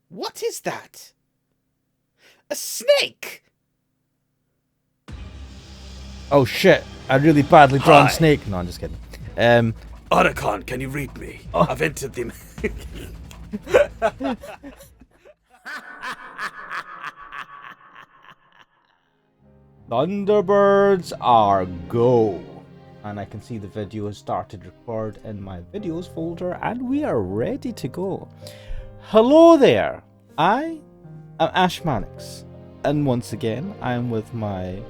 What is that? A snake! Oh shit! A really badly drawn Hi. snake. No, I'm just kidding. Otacon, can you read me? Oh. I've entered the... Thunderbirds are go. And I can see the video has started record in my videos folder and we are ready to go. Hello there. I am Ash Mannix. And once again, I am with my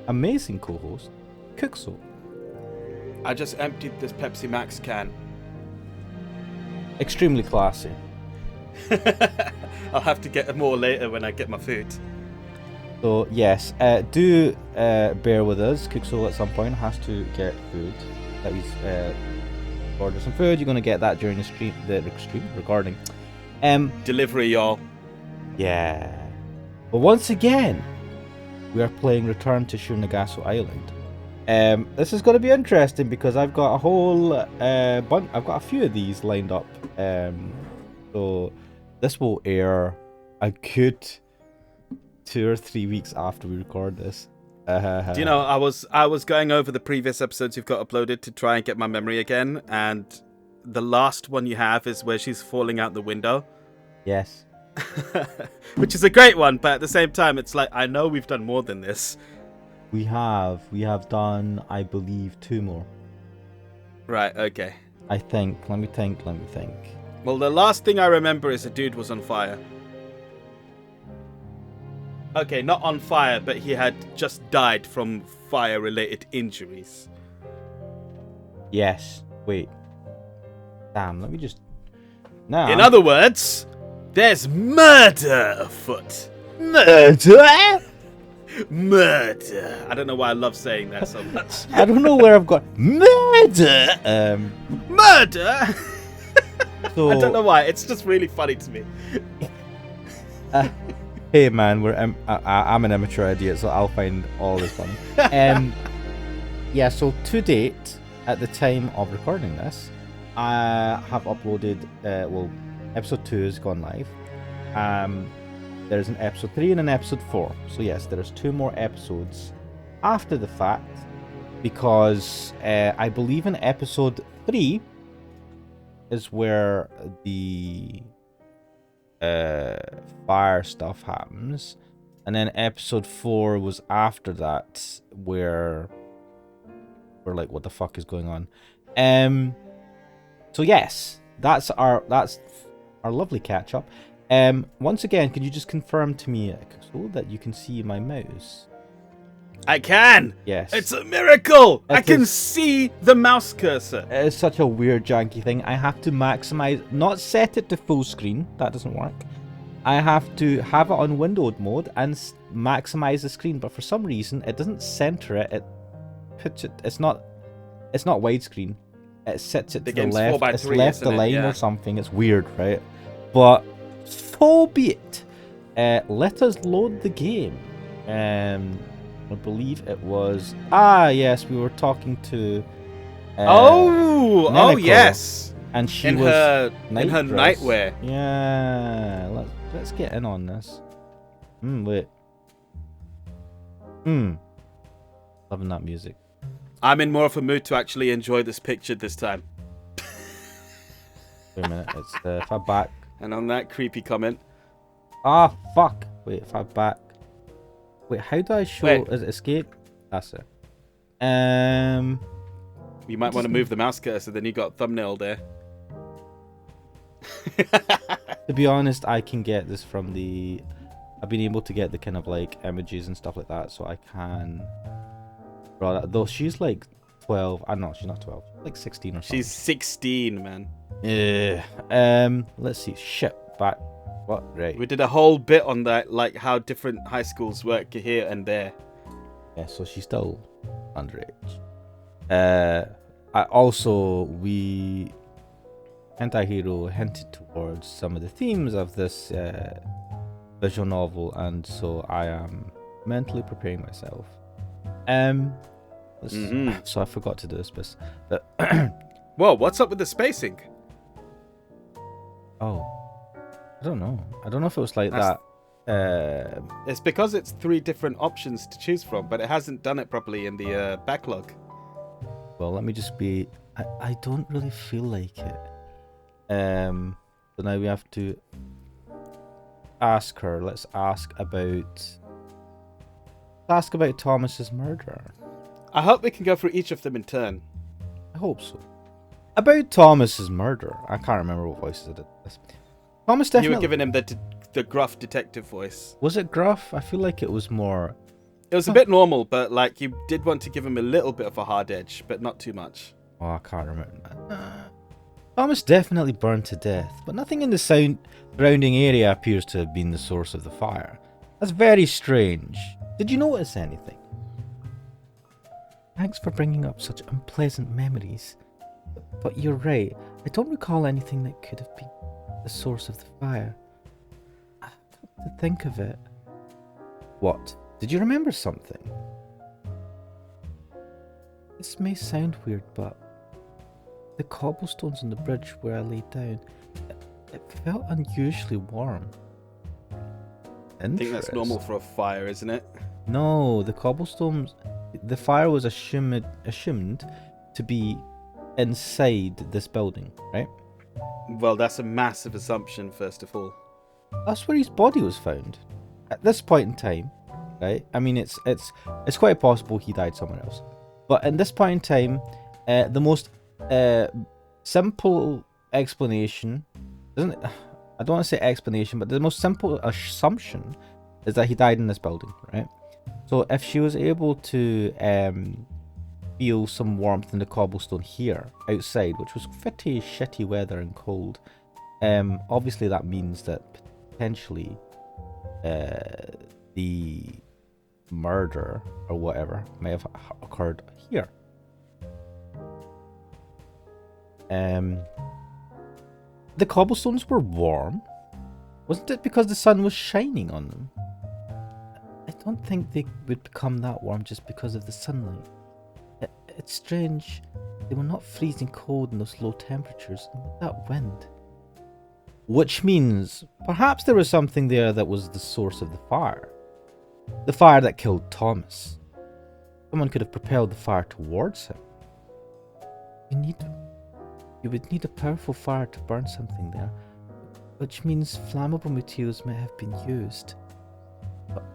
amazing co-host, Cookso. I just emptied this Pepsi Max can. Extremely classy. I'll have to get more later when I get my food. So yes, do bear with us. Cookso at some point has to get food. That he's order some food. You're gonna get that during the stream recording. Delivery, y'all. Yeah. But once again, we are playing Return to Shironagasu Island. This is going to be interesting because I've got a whole bunch. I've got a few of these lined up. So this will air a good 2 or 3 weeks after we record this. Do you know, I was going over the previous episodes you've got uploaded to try and get my memory again, and the last one you have is where she's falling out the window. Yes. Which is a great one, but at the same time, it's like, I know we've done more than this. We have done, I believe, 2 more. Right, okay. I think. Let me think. Well, the last thing I remember is a dude was on fire. Okay, not on fire, but he had just died from fire-related injuries. Yes. Wait. Damn, let me just... Nah. In other words, there's murder afoot. Murder? Murder. I don't know why I love saying that so much. I don't know where I've got murder. Murder? So, I don't know why. It's just really funny to me. Hey man, I'm an amateur idiot, so I'll find all this funny. Yeah. So to date, at the time of recording this, I have uploaded. Episode 2 has gone live. There's an episode 3 and an episode 4. So yes, there's 2 more episodes after the fact, because I believe in episode 3 is where the fire stuff happens, and then episode 4 was after that, where we're like, what the fuck is going on? So yes, that's our lovely catch up. Once again, could you just confirm to me, so that you can see my mouse? I can! Yes. It's a miracle! I can is. see the mouse cursor. It is such a weird janky thing. I have to maximize, not set it to full screen, that doesn't work. I have to have it on windowed mode and maximize the screen, but for some reason it doesn't center it. It puts it. It's not widescreen. It sets it to the left. It's left the line or something. It's weird, right? But so be it. Let us load the game. I believe it was. Yes, we were talking to. Oh yes. And she in was her nightwear. Yeah, let's get in on this. Wait. Loving that music. I'm in more of a mood to actually enjoy this picture this time. Wait a minute. It's if I back. And on that creepy comment. Fuck. Wait, if I back. Wait, how do I show? Wait. Is it escape? That's it. You might want to move the mouse cursor, then you got thumbnail there. To be honest, I can get this from the. I've been able to get the kind of like images and stuff like that, so I can draw that. Though she's like 12. I know she's not 12. Like 16 or something. She's 16, man. Yeah. Let's see. Shit. Back. What? Right. We did a whole bit on that, like how different high schools work here and there. Yeah. So she's still underage. We Anti-Hero hinted towards some of the themes of this visual novel, and so I am mentally preparing myself. So I forgot to do this, but Whoa, what's up with the spacing? oh, I don't know. I don't know if it was like That's- that. It's because it's 3 different options to choose from, but it hasn't done it properly in the backlog. Well, let me just be. I don't really feel like it. So now we have to ask her. Let's ask about Thomas's murder. I hope we can go through each of them in turn. I hope so. About Thomas's murder. I can't remember what voices I did this. Thomas definitely. You were giving him the gruff detective voice. Was it gruff? I feel like it was more. It was a bit normal, but like you did want to give him a little bit of a hard edge, but not too much. Oh, I can't remember. Thomas definitely burned to death, but nothing in the surrounding area appears to have been the source of the fire. That's very strange. Did you notice anything? Thanks for bringing up such unpleasant memories. But you're right. I don't recall anything that could have been the source of the fire. I've got to think of it. What? Did you remember something? This may sound weird, but the cobblestones on the bridge where I lay down, it felt unusually warm. I think that's normal for a fire, isn't it? No, the cobblestones. The fire was assumed to be inside this building, right? Well, that's a massive assumption, first of all. That's where his body was found. At this point in time, right? I mean, it's quite possible he died somewhere else. But at this point in time, the most simple explanation doesn't. I don't want to say explanation, but the most simple assumption is that he died in this building, right? So if she was able to feel some warmth in the cobblestone here outside, which was pretty shitty weather and cold, obviously that means that potentially the murder or whatever may have occurred here. The cobblestones were warm. Wasn't it because the sun was shining on them? I don't think they would become that warm just because of the sunlight. It's strange. They were not freezing cold in those low temperatures, and with that wind. Which means perhaps there was something there that was the source of the fire. The fire that killed Thomas. Someone could have propelled the fire towards him. You would need a powerful fire to burn something there, which means flammable materials might have been used.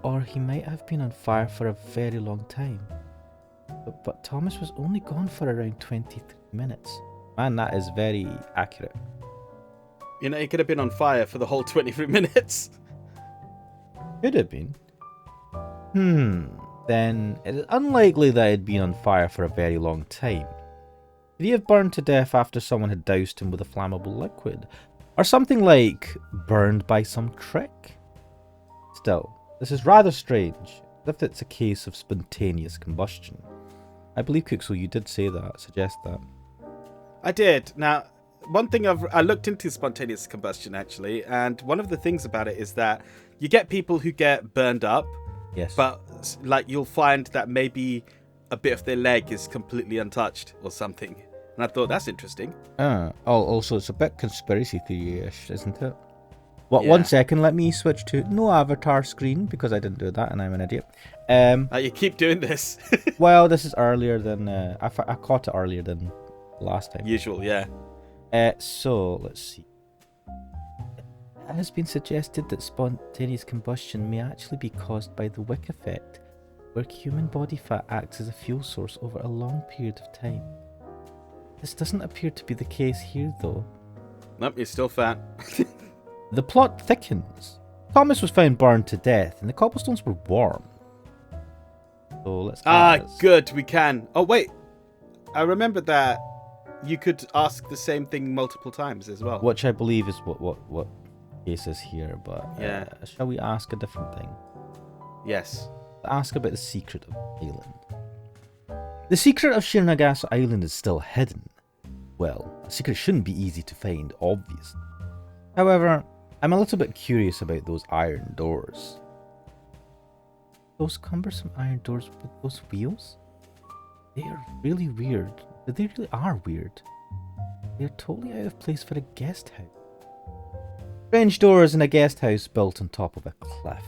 Or he might have been on fire for a very long time. But Thomas was only gone for around 23 minutes. Man, that is very accurate. You know, he could have been on fire for the whole 23 minutes. Could have been. Then it is unlikely that he'd been on fire for a very long time. Could he have burned to death after someone had doused him with a flammable liquid? Or something like burned by some trick? Still, this is rather strange, as if it's a case of spontaneous combustion. I believe, Kuxel, you did say that, suggest that. I did. Now, one thing I looked into spontaneous combustion, actually, and one of the things about it is that you get people who get burned up, Yes. but like you'll find that maybe a bit of their leg is completely untouched or something. And I thought, that's interesting. Also, it's a bit conspiracy theory-ish, isn't it? What? Yeah. 1 second, let me switch to no avatar screen, because I didn't do that and I'm an idiot. You keep doing this. Well, this is earlier than... I caught it earlier than last time. Usual, yeah. So, let's see. It has been suggested that spontaneous combustion may actually be caused by the wick effect, where human body fat acts as a fuel source over a long period of time. This doesn't appear to be the case here, though. Nope, you're still fat. The plot thickens. Thomas was found burned to death, and the cobblestones were warm. So let's. Good, we can. Oh, wait. I remember that you could ask the same thing multiple times as well. Which I believe is what case is here, but Yeah. Shall we ask a different thing? Yes. Ask about the secret of the island. The secret of Shironagasu Island is still hidden. Well, a secret shouldn't be easy to find, obviously. However, I'm a little bit curious about those iron doors. Those cumbersome iron doors with those wheels? They are really weird. They really are weird. They are totally out of place for a guest house. Strange doors in a guest house built on top of a cliff.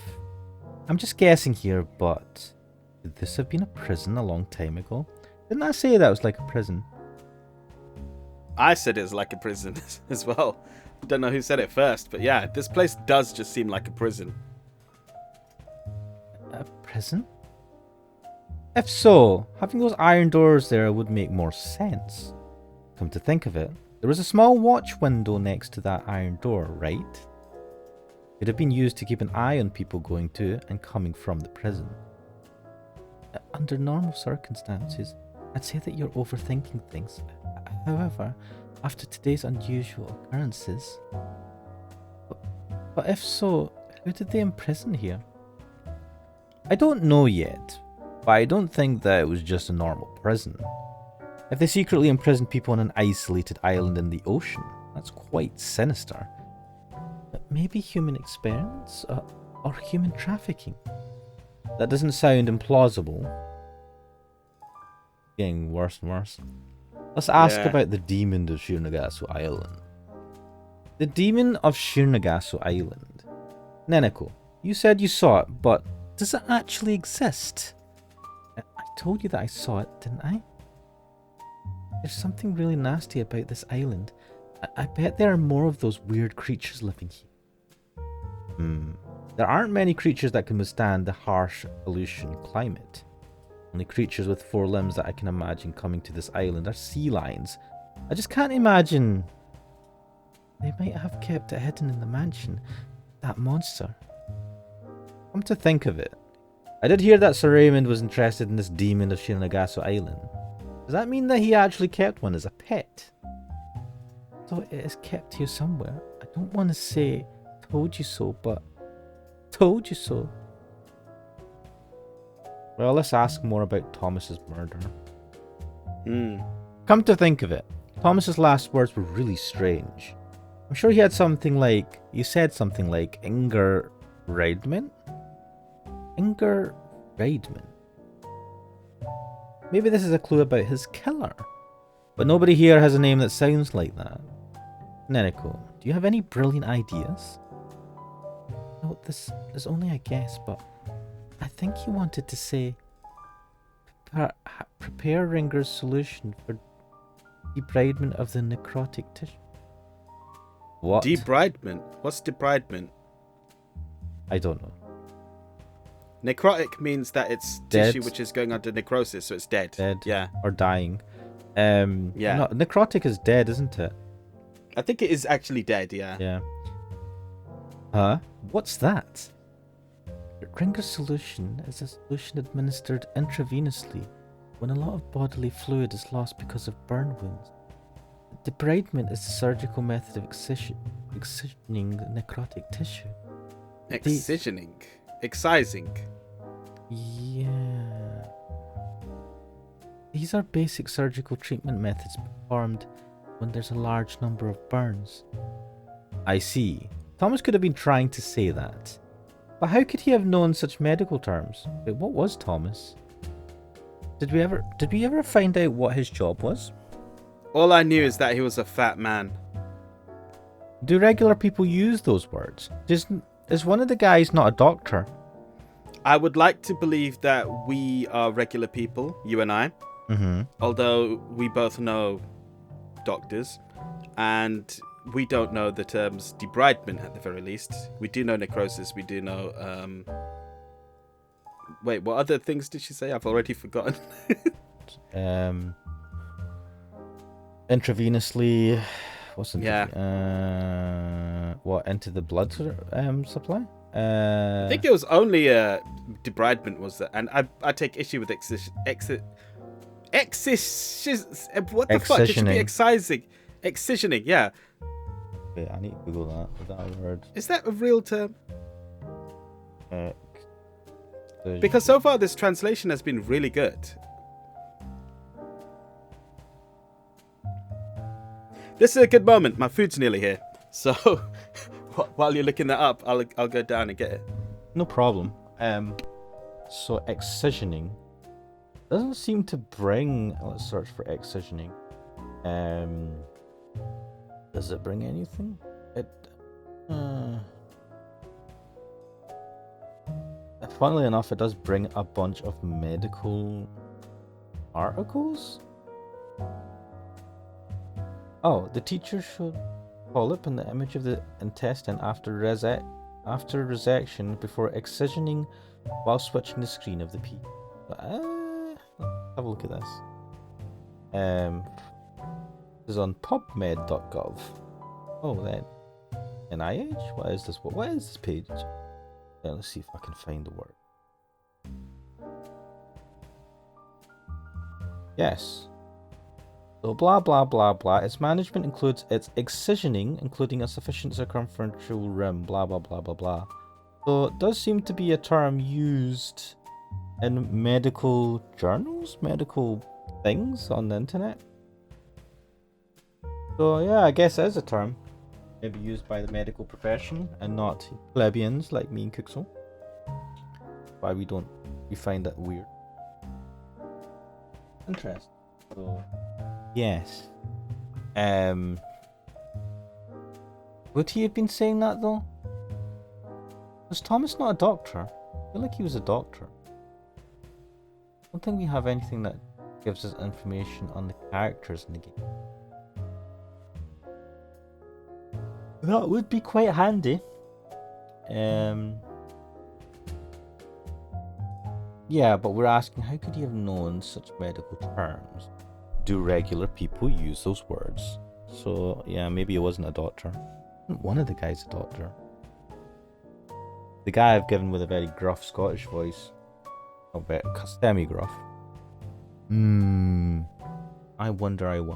I'm just guessing here, but could this have been a prison a long time ago? Didn't I say that was like a prison? I said it was like a prison as well. Don't know who said it first, but yeah, this place does just seem like a prison. A prison? If so, having those iron doors there would make more sense. Come to think of it, there was a small watch window next to that iron door, right? It had been used to keep an eye on people going to and coming from the prison. Under normal circumstances, I'd say that you're overthinking things. However, after today's unusual occurrences... But if so, who did they imprison here? I don't know yet, but I don't think that it was just a normal prison. If they secretly imprisoned people on an isolated island in the ocean, that's quite sinister. But maybe human experiments or human trafficking? That doesn't sound implausible. Getting worse and worse. Let's ask about the demon of Shironagasu Island. The demon of Shironagasu Island. Neneko, you said you saw it, but does it actually exist? I told you that I saw it, didn't I? There's something really nasty about this island. I bet there are more of those weird creatures living here. There aren't many creatures that can withstand the harsh pollution climate. Only creatures with 4 limbs that I can imagine coming to this island are sea lions. I just can't imagine. They might have kept it hidden in the mansion. That monster. Come to think of it, I did hear that Sir Raymond was interested in this demon of Shironagasu Island. Does that mean that he actually kept one as a pet? So it is kept here somewhere. I don't want to say told you so, but told you so. Well, let's ask more about Thomas's murder. Come to think of it, Thomas's last words were really strange. I'm sure he had something like, you said something like Inger Reidman? Inger Reidman. Maybe this is a clue about his killer. But nobody here has a name that sounds like that. Neneko, do you have any brilliant ideas? No, this is only a guess, but I think he wanted to say prepare Ringer's solution for debridement of the necrotic tissue. What? Debridement? What's debridement? I don't know. Necrotic means that it's Dead. tissue which is going under necrosis, so it's dead. Dead. Yeah. Or dying. Yeah. No, necrotic is dead, isn't it? I think it is actually dead, yeah. Yeah. Huh? What's that? Ringer's solution is a solution administered intravenously when a lot of bodily fluid is lost because of burn wounds. Debridement is the surgical method of excisioning necrotic tissue. Excisioning? Excising? Yeah. These are basic surgical treatment methods performed when there's a large number of burns. I see. Thomas could have been trying to say that. But how could he have known such medical terms? Wait, what was Thomas? Did we ever find out what his job was? All I knew is that he was a fat man. Do regular people use those words? Is one of the guys not a doctor? I would like to believe that we are regular people, you and I. Mm-hmm. Although we both know doctors, and we don't know the terms debridement at the very least. We do know necrosis, we do know... Wait, what other things did she say? I've already forgotten. Intravenously... What's what, into the blood supply? I think it was only debridement was that, and I take issue with what the fuck? It should be excising. Excisioning, yeah. Wait, I need to Google that. Is that a word? Is that a real term? Because so far this translation has been really good. This is a good moment. My food's nearly here. So while you're looking that up, I'll go down and get it. No problem. So excisioning doesn't seem to bring. Let's search for excisioning. Does it bring anything? Funnily enough, it does bring a bunch of medical articles. Oh, the teacher showed polyp in the image of the intestine after resection before excisioning while switching the screen of the P. Let's have a look at this. This is on pubmed.gov. Oh, then NIH. What is this? What is this page? Yeah, let's see if I can find the word. Yes. So blah blah blah blah. Its management includes its excisioning, including a sufficient circumferential rim. Blah blah blah blah blah. So it does seem to be a term used in medical journals, medical things on the internet. So yeah, I guess it is a term. Maybe used by the medical profession and not plebeians like me and Kuxel. Why we find that weird. Interesting. So yes. Would he have been saying that though? Was Thomas not a doctor? I feel like he was a doctor. I don't think we have anything that gives us information on the characters in the game. That would be quite handy. Yeah, but we're asking, how could he have known such medical terms? Do regular people use those words? So, yeah, maybe he wasn't a doctor. One of the guys a doctor. The guy I've given with a very gruff Scottish voice. A bit semi-gruff. I wonder.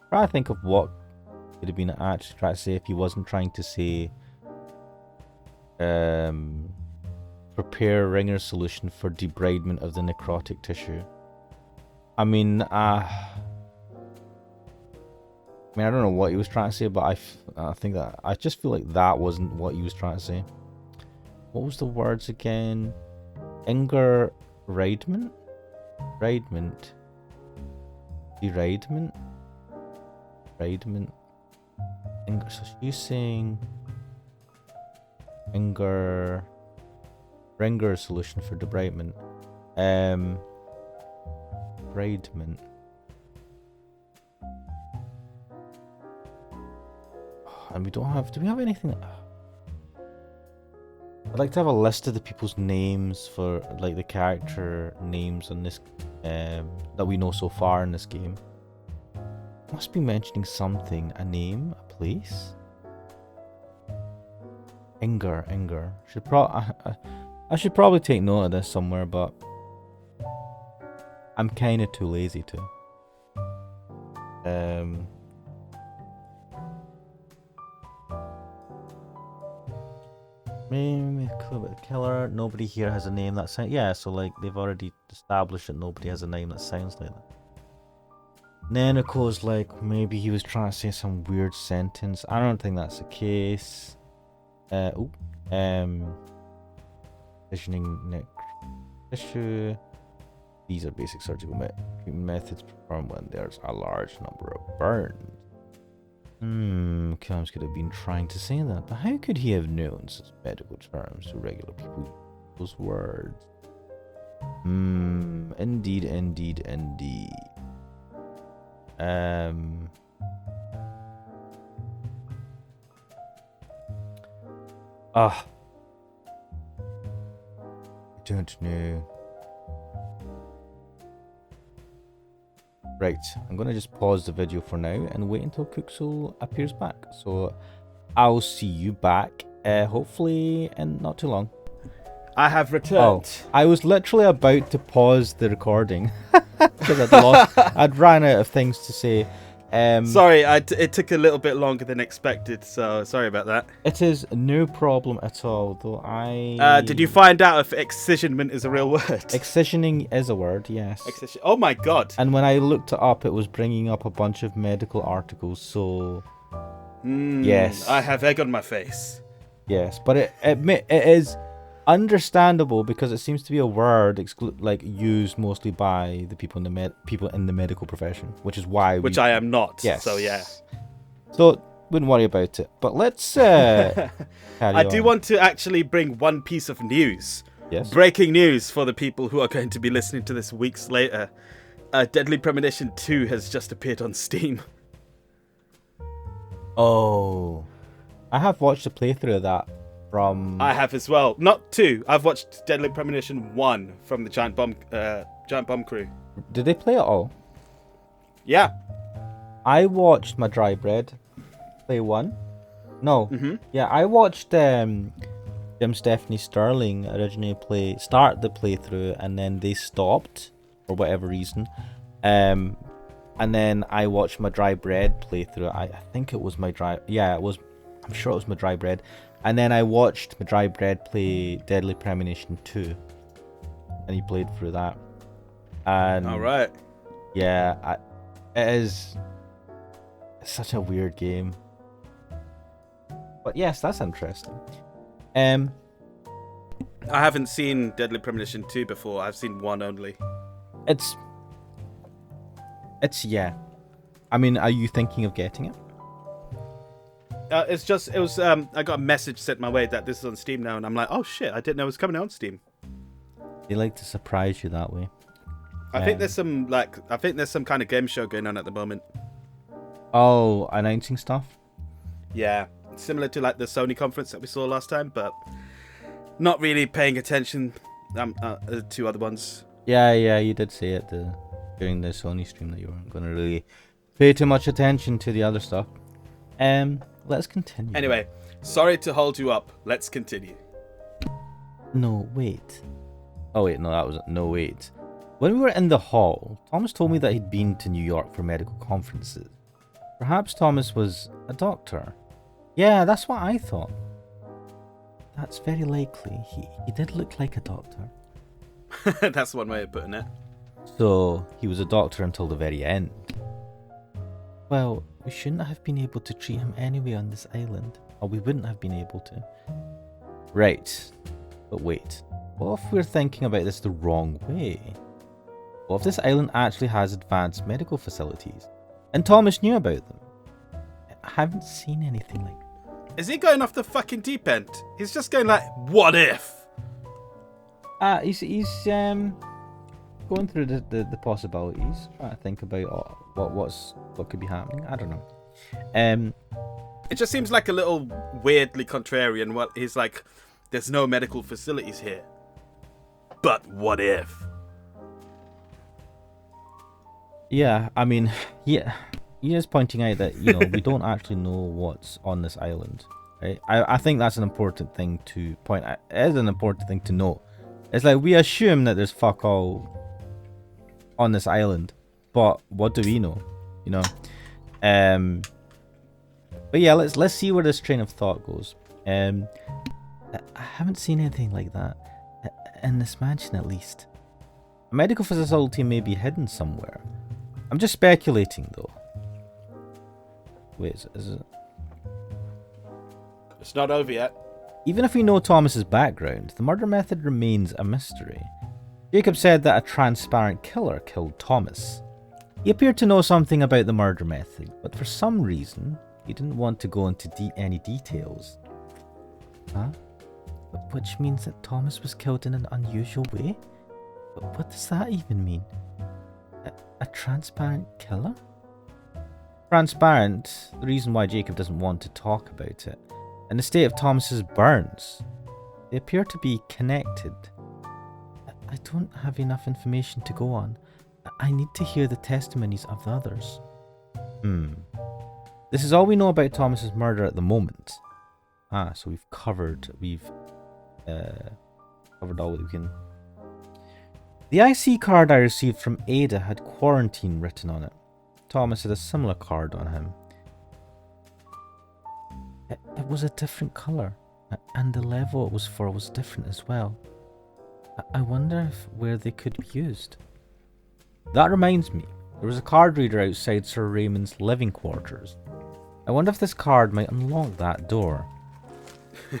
Try to think of what could have been actually trying to say if he wasn't trying to say prepare ringer solution for debridement of the necrotic tissue. I mean, I don't know what he was trying to say, but I think that I just feel like that wasn't what he was trying to say. What was the words again? Inger Raidment? Raidment. Deraidment? Raidment. Inger, so she's saying Ringer solution for debridement. Debridement. And we don't have, do we have anything? I'd like to have a list of the people's names for, like, the character names on this, that we know so far in this game. Must be mentioning something, a name, a place. Inger. I should probably take note of this somewhere, but I'm kind of too lazy to. Maybe clue about the killer. Nobody here has a name that sounds. Yeah, so like they've already established that nobody has a name that sounds like that. Neneko's like maybe he was trying to say some weird sentence. I don't think that's the case. Visioning neck tissue. These are basic surgical treatment methods performed when there's a large number of burns. Combs could have been trying to say that, but how could he have known such medical terms to regular people? Those words. Indeed. I don't know. Right, I'm going to just pause the video for now and wait until Kuxel appears back. So I'll see you back, hopefully in not too long. I have returned. I was literally about to pause the recording because I'd ran out of things to say. Sorry, it took a little bit longer than expected, so sorry about that. It is no problem at all, though did you find out if excisionment is a real word? Excisioning is a word, yes. Oh my god. And when I looked it up, it was bringing up a bunch of medical articles, so... Yes. I have egg on my face. Yes, but it is... understandable because it seems to be a word used mostly by the people in the medical profession, which is why Which I am not. Yes. So yeah. So wouldn't worry about it. But let's carry I do on. want to actually bring one piece of news. Yes. Breaking news for the people who are going to be listening to this weeks later. Deadly Premonition 2 has just appeared on Steam. Oh, I have watched a playthrough of that from. I have as well. Not 2. I've watched Deadly Premonition 1 from the Giant Bomb crew. Did they play it all? Yeah. I watched my dry bread play 1. No. Mm-hmm. Yeah, I watched Jim Stephanie Sterling originally start the playthrough, and then they stopped for whatever reason. And then I watched my dry bread playthrough. I think it was my dry. Yeah, it was. I'm sure it was my dry bread. And then I watched my dry bread play Deadly Premonition 2, and he played through that. And All right. yeah, it is such a weird game. But yes, that's interesting. I haven't seen Deadly Premonition 2 before. I've seen 1 only. It's yeah. I mean, are you thinking of getting it? I got a message sent my way that this is on Steam now, and I'm like, oh shit, I didn't know it was coming out on Steam. They like to surprise you that way. I think there's some kind of game show going on at the moment. Oh, announcing stuff? Yeah, similar to like the Sony conference that we saw last time, but not really paying attention to other ones. Yeah, you did say it during the Sony stream that you weren't going to really pay too much attention to the other stuff. Let's continue. Anyway, sorry to hold you up. Let's continue. No, wait. Oh, wait, no, that was... No, wait. When we were in the hall, Thomas told me that he'd been to New York for medical conferences. Perhaps Thomas was a doctor. Yeah, that's what I thought. That's very likely. He did look like a doctor. That's one way of putting it. So, he was a doctor until the very end. Well, we shouldn't have been able to treat him anyway on this island. Or we wouldn't have been able to. Right. But wait. What if we're thinking about this the wrong way? What if this island actually has advanced medical facilities? And Thomas knew about them? I haven't seen anything like that. Is he going off the fucking deep end? He's just going like, what if? He's going through the possibilities, trying to think about what could be happening. I don't know. It just seems like a little weirdly contrarian. Well, he's like, there's no medical facilities here. But what if? Yeah, I mean, yeah, he is pointing out that, you know, we don't actually know what's on this island. Right? I think that's an important thing to point out. It is an important thing to note. It's like we assume that there's fuck all on this island, but what do we know? You know. But yeah, let's see where this train of thought goes. I haven't seen anything like that in this mansion, at least. A medical facility may be hidden somewhere. I'm just speculating, though. Wait, is it? It's not over yet. Even if we know Thomas's background, the murder method remains a mystery. Jacob said that a transparent killer killed Thomas. He appeared to know something about the murder method, but for some reason, he didn't want to go into any details. Huh? Which means that Thomas was killed in an unusual way? But what does that even mean? A transparent killer? Transparent, the reason why Jacob doesn't want to talk about it. In the state of Thomas's burns, they appear to be connected. I don't have enough information to go on. I need to hear the testimonies of the others. This is all we know about Thomas's murder at the moment. So we've covered all that we can. The IC card I received from Ada had quarantine written on it. Thomas had a similar card on him. It was a different colour, and the level it was for was different as well. I wonder where they could be used. That reminds me, there was a card reader outside Sir Raymond's living quarters. I wonder if this card might unlock that door.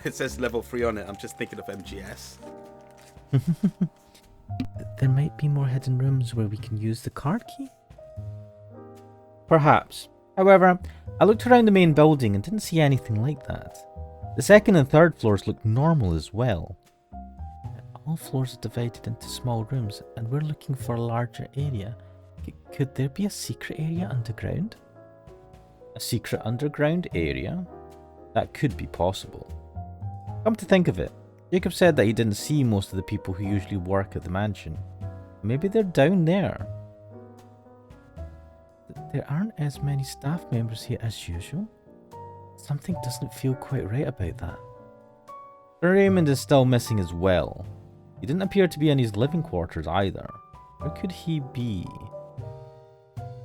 It says level 3 on it. I'm just thinking of MGS. There might be more hidden rooms where we can use the card key? Perhaps. However, I looked around the main building and didn't see anything like that. The second and third floors look normal as well. All floors are divided into small rooms and we're looking for a larger area. Could there be a secret area underground? A secret underground area? That could be possible. Come to think of it, Jacob said that he didn't see most of the people who usually work at the mansion. Maybe they're down there. There aren't as many staff members here as usual. Something doesn't feel quite right about that. Raymond is still missing as well. He didn't appear to be in his living quarters either. Where could he be?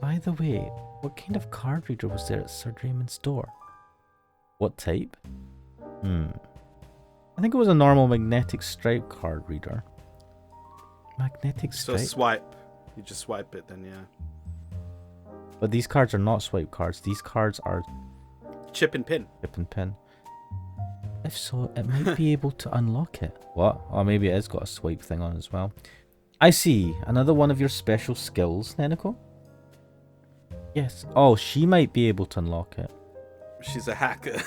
By the way, what kind of card reader was there at Sir Raymond's door? What type? I think it was a normal magnetic stripe card reader. Magnetic stripe? So swipe. You just swipe it then, yeah. But these cards are not swipe cards. These cards are... Chip and pin. Chip and pin. If so, it might be able to unlock it. What? Or maybe it has got a swipe thing on as well. I see. Another one of your special skills, Neneko? Yes. Oh, she might be able to unlock it. She's a hacker.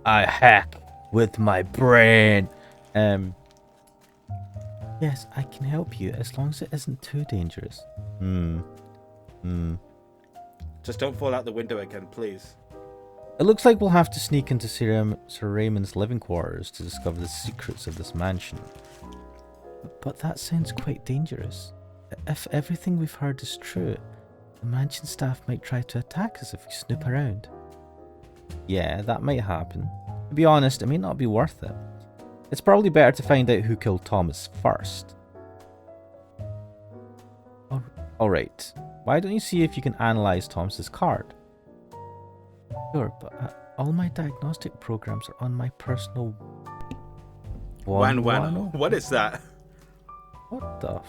I hack with my brain. Yes, I can help you as long as it isn't too dangerous. Just don't fall out the window again, please. It looks like we'll have to sneak into Sir Raymond's living quarters to discover the secrets of this mansion. But that sounds quite dangerous. If everything we've heard is true, the mansion staff might try to attack us if we snoop around. Yeah, that might happen. To be honest, it may not be worth it. It's probably better to find out who killed Thomas first. Alright, why don't you see if you can analyze Thomas's card? Sure, but all my diagnostic programs are on my personal... Wano? What is that? What the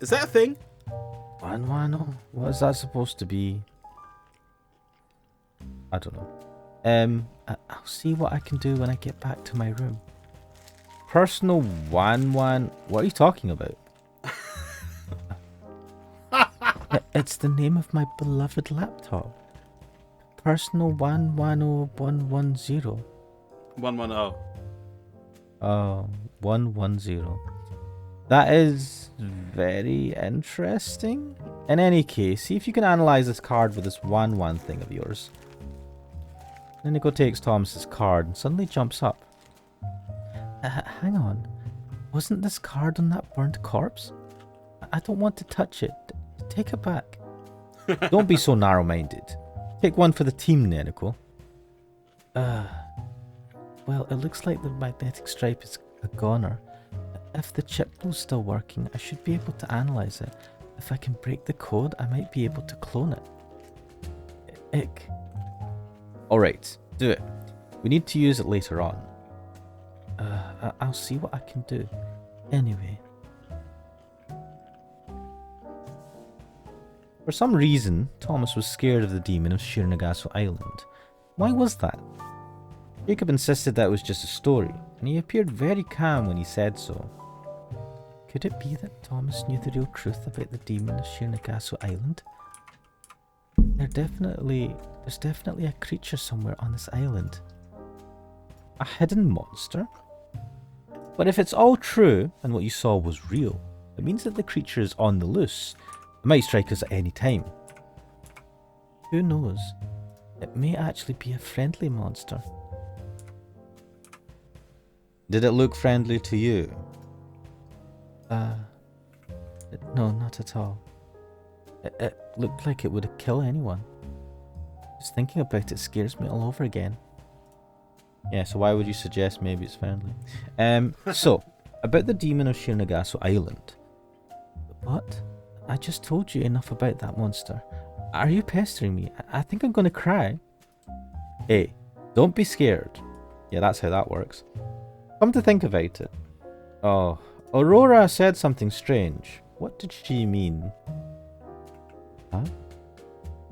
Is that a thing? Wano? What is that supposed to be? I don't know. I'll see what I can do when I get back to my room. Personal Wan. What are you talking about? It's the name of my beloved laptop. Personal 110110. 110. Oh, 110. That is very interesting. In any case, see if you can analyze this card with this 1 thing of yours. Neneko takes Thomas's card and suddenly jumps up. Hang on. Wasn't this card on that burnt corpse? I don't want to touch it. Take it back. Don't be so narrow-minded. Take one for the team, Neneko. Well, it looks like the magnetic stripe is a goner. If the chip blue's still working, I should be able to analyze it. If I can break the code, I might be able to clone it. Ick. Alright, do it. We need to use it later on. I'll see what I can do. Anyway. For some reason, Thomas was scared of the demon of Shironagasu Island. Why was that? Jacob insisted that it was just a story, and he appeared very calm when he said so. Could it be that Thomas knew the real truth about the demon of Shironagasu Island? There's definitely a creature somewhere on this island. A hidden monster? But if it's all true, and what you saw was real, it means that the creature is on the loose. It might strike us at any time. Who knows? It may actually be a friendly monster. Did it look friendly to you? No, not at all. It looked like it would kill anyone. Just thinking about it scares me all over again. Yeah, so why would you suggest maybe it's friendly? So, about the demon of Shironagasu Island. What? I just told you enough about that monster. Are you pestering me? I think I'm gonna cry. Hey, don't be scared. Yeah, that's how that works. Come to think about it. Oh, Aurora said something strange. What did she mean? Huh?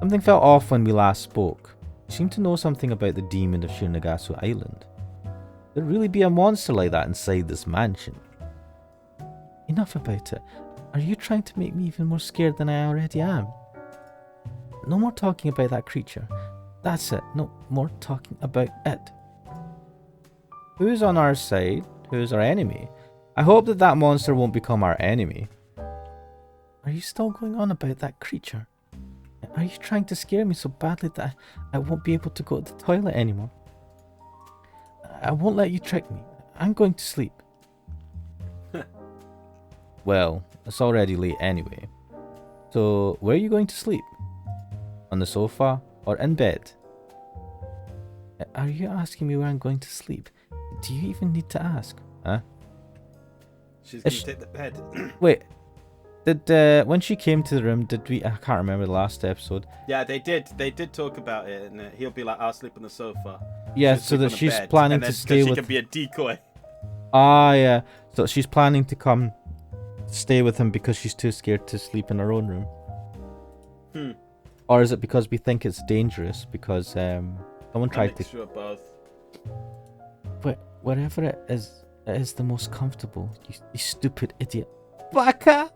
Something felt off when we last spoke. You seem to know something about the demon of Shironagasu Island. There'd really be a monster like that inside this mansion. Enough about it. Are you trying to make me even more scared than I already am? No more talking about that creature. That's it. No more talking about it. Who's on our side? Who's our enemy? I hope that that monster won't become our enemy. Are you still going on about that creature? Are you trying to scare me so badly that I won't be able to go to the toilet anymore? I won't let you trick me. I'm going to sleep. Well, it's already late anyway. So, where are you going to sleep? On the sofa or in bed? Are you asking me where I'm going to sleep? Do you even need to ask? Huh? She's going to take the bed. Wait. Did when she came to the room, did we? I can't remember the last episode. Yeah, they did. They did talk about it, and he'll be like, "I'll sleep on the sofa." Yeah, She'll so sleep that on the she's bed, planning and to then, stay 'cause with. She can be a decoy. Ah, yeah. So she's planning to come stay with him because she's too scared to sleep in her own room. Or is it because we think it's dangerous? Because someone tried to. Sure, both. But wherever it is the most comfortable. You stupid idiot. Baka!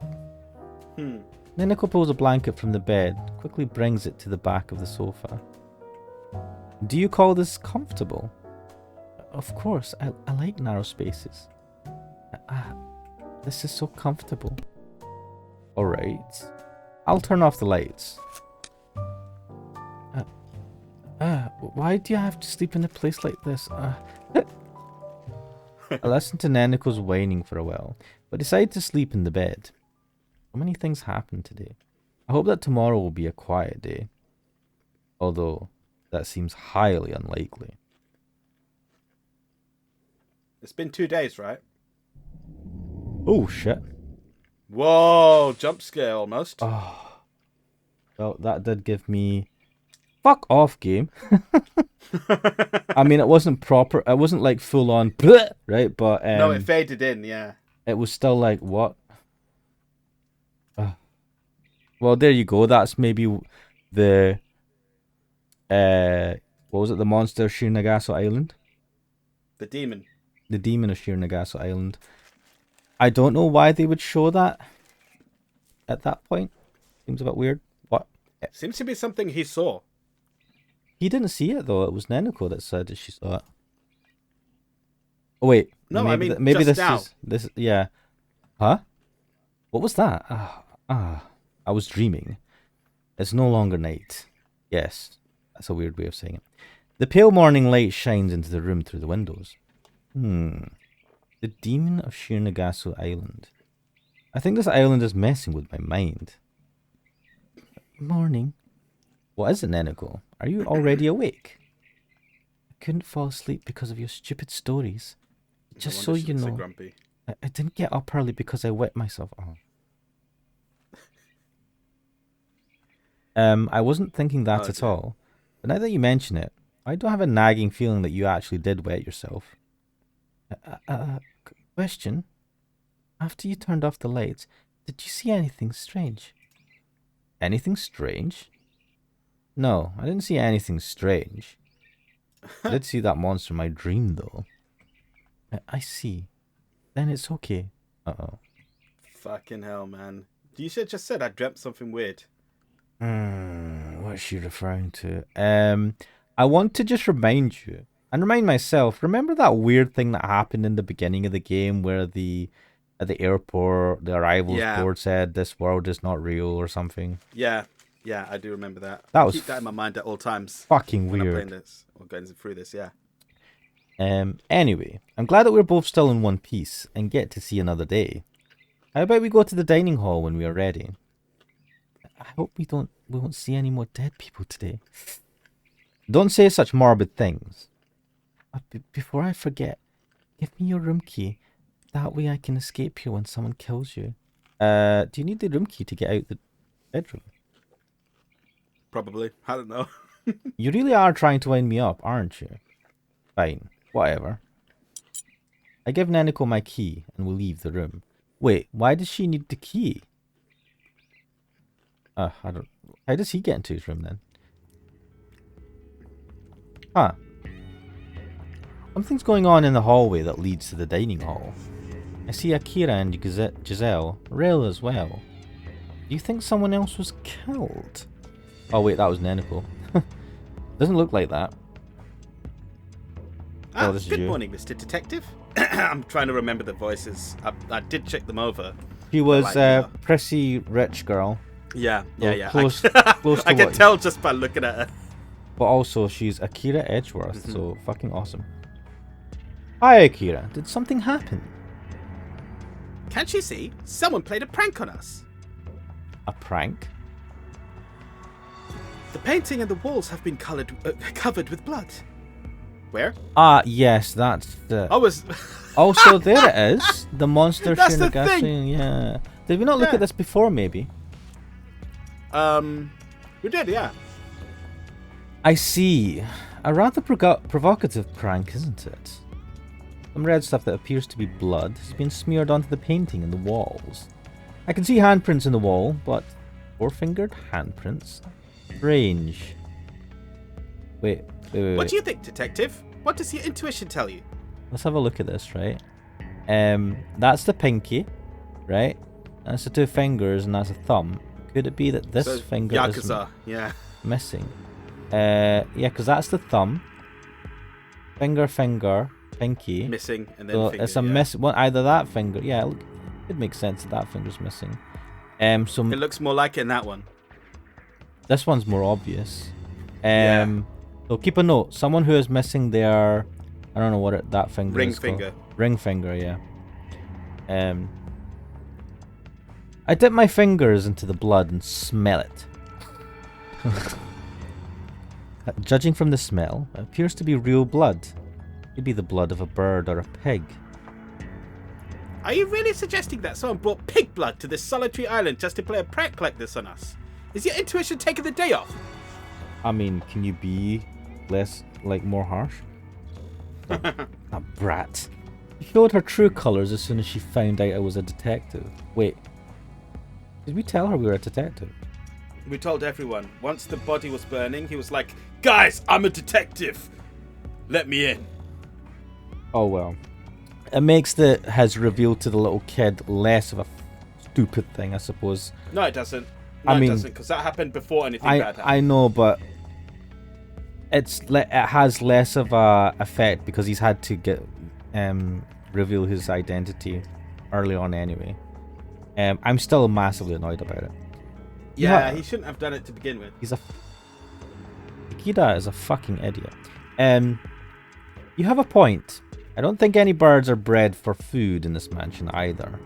Neneko pulls a blanket from the bed, quickly brings it to the back of the sofa. Do you call this comfortable? Of course, I like narrow spaces. This is so comfortable. Alright. I'll turn off the lights. Why do you have to sleep in a place like this? I listened to Neneko's whining for a while, but decided to sleep in the bed. So many things happened today. I hope that tomorrow will be a quiet day. Although, that seems highly unlikely. It's been 2 days, right? Oh, shit. Whoa, jump scare almost. Oh. Well, that did give me... Fuck off, game. I mean, it wasn't proper. It wasn't like full on, right? But no, it faded in. Yeah. It was still like what? Well, there you go. That's maybe the what was it? The monster of Shironagasu Island. The demon. The demon of Shironagasu Island. I don't know why they would show that at that point. Seems a bit weird. What? Seems to be something he saw. He didn't see it though. It was Neneko that said that she saw it. Oh wait, no, maybe I mean maybe just this now. is this. Yeah, huh? What was that? I was dreaming. It's no longer night. Yes, that's a weird way of saying it. The pale morning light shines into the room through the windows. The demon of Shironagasu Island. I think this island is messing with my mind. Morning. What is it, Neneko? Are you already awake? I couldn't fall asleep because of your stupid stories. Just so you know, I didn't get up early because I wet myself. I wasn't thinking that at all. But now that you mention it, I don't have a nagging feeling that you actually did wet yourself. Question. After you turned off the lights, did you see anything strange? Anything strange? No, I didn't see anything strange. I did see that monster in my dream, though. I see. Then it's okay. Uh-oh. Fucking hell, man. You should have just said I dreamt something weird. What's she referring to? I want to just remind you, and remind myself, remember that weird thing that happened in the beginning of the game where at the airport, the arrivals board said this world is not real or something? Yeah, I do remember that. That I was keep that in my mind at all times. Fucking weird. When I'm playing this, or going through this, yeah. Anyway, I'm glad that we're both still in one piece and get to see another day. How about we go to the dining hall when we are ready? I hope we won't see any more dead people today. Don't say such morbid things. Before I forget, give me your room key. That way I can escape here when someone kills you. Do you need the room key to get out the bedroom? Probably. I don't know. You really are trying to wind me up, aren't you? Fine. Whatever. I give Neneko my key and will leave the room. Wait, why does she need the key? I don't... How does he get into his room then? Huh. Something's going on in the hallway that leads to the dining hall. I see Akira and Giselle, Rail as well. Do you think someone else was killed? Oh wait, that was Neneko. Doesn't look like that. Oh, this is Good you. morning, Mr. Detective. I'm trying to remember the voices. I did check them over. She was Like, a prissy rich girl. Yeah. Close, close to I can what- tell just by looking at her. But also, she's Akira Edgeworth, so fucking awesome. Hi, Akira. Did something happen? Can't you see? Someone played a prank on us. A prank? The painting and the walls have been covered with blood. Where? Ah, yes, that's the... I was... Also, there it is. The monster That's the Shironagasu, thing. yeah. Did we not look Yeah. at this before, maybe? We did, yeah. I see. A rather provocative prank, isn't it? Some red stuff that appears to be blood has been smeared onto the painting and the walls. I can see handprints in the wall, but four-fingered handprints? Strange. Wait. What do you think, Detective? What does your intuition tell you? Let's have a look at this, right? That's the pinky, right? That's the two fingers, and that's a thumb. Could it be that this So, finger Yakuza, yeah. is missing? Yeah, because that's the thumb. Finger, pinky. Missing, and then So finger, it's a yeah. miss. Well, either that finger. Yeah, it makes sense that finger's missing. So It looks more like it in that one. this one's more obvious. Yeah. So keep a note. Someone who is missing their, I don't know what that finger Ring is called. finger. Ring finger, yeah. I dip my fingers into the blood and smell it. Judging from the smell, it appears to be real blood. Could be the blood of a bird or a pig. Are you really suggesting that someone brought pig blood to this solitary island just to play a prank like this on us? Is your intuition taking the day off? I mean, can you be more harsh? That brat. She showed her true colours as soon as she found out I was a detective. Wait. Did we tell her we were a detective? We told everyone. Once the body was burning, he was like, "Guys, I'm a detective. Let me in." Oh well. It makes his reveal to the little kid less of a stupid thing, I suppose. No, it doesn't. I mean, it doesn't, because that happened before anything bad happened. I know, but it has less of a effect because he's had to reveal his identity early on anyway. I'm still massively annoyed about it. Yeah, he shouldn't have done it to begin with. Ikeda is a fucking idiot. You have a point. I don't think any birds are bred for food in this mansion either.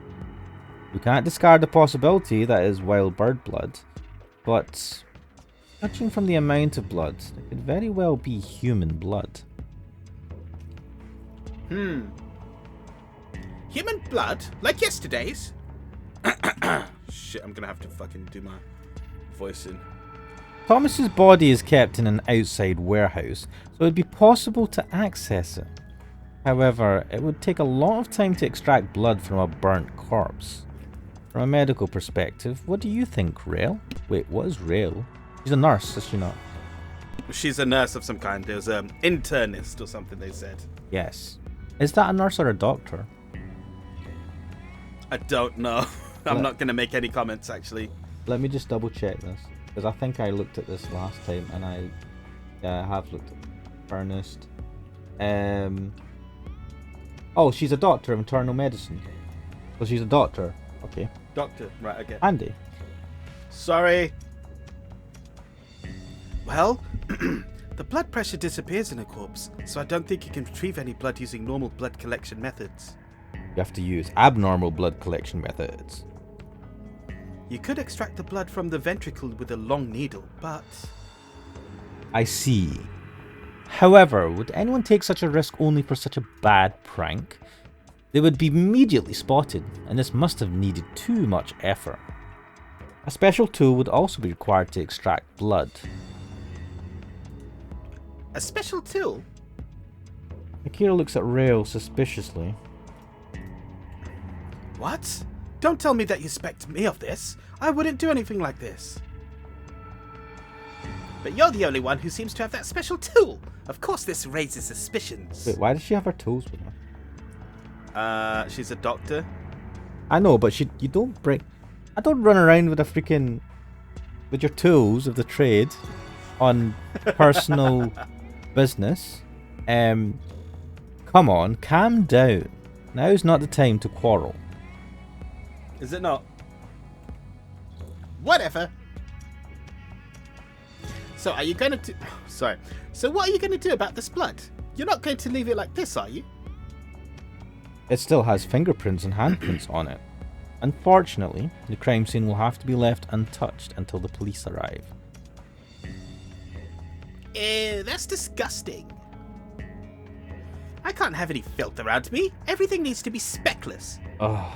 We can't discard the possibility that it is wild bird blood, but judging from the amount of blood, it could very well be human blood. Human blood? Like yesterday's? Shit, I'm gonna have to fucking do my voice in. Thomas's body is kept in an outside warehouse, so it would be possible to access it. However, it would take a lot of time to extract blood from a burnt corpse. From a medical perspective, what do you think, Rail? Wait, what is Rail? She's a nurse, is she not? She's a nurse of some kind. There's an internist or something they said. Yes. Is that a nurse or a doctor? I don't know. I'm not gonna make any comments actually. Let me just double check this, because I think I looked at this last time, and I have looked at Ernest. Oh, she's a doctor of internal medicine. So she's a doctor. Okay. Doctor, right, okay. Andy. Sorry. Well, the blood pressure disappears in a corpse, so I don't think you can retrieve any blood using normal blood collection methods. You have to use abnormal blood collection methods. You could extract the blood from the ventricle with a long needle, but... I see. However, would anyone take such a risk only for such a bad prank? They would be immediately spotted, and this must have needed too much effort. A special tool would also be required to extract blood. A special tool? Akira looks at Rail suspiciously. What? Don't tell me that you suspect me of this. I wouldn't do anything like this. But you're the only one who seems to have that special tool. Of course this raises suspicions. Wait, why does she have her tools with her? She's a doctor. I know, but you don't bring... I don't run around with a freaking... with your tools of the trade on personal business. Come on, calm down. Now's not the time to quarrel. Is it not? Whatever. So are you going to... Sorry. So what are you going to do about this blood? You're not going to leave it like this, are you? It still has fingerprints and handprints on it. Unfortunately, the crime scene will have to be left untouched until the police arrive. Ew, that's disgusting. I can't have any filth around me. Everything needs to be speckless. Ugh.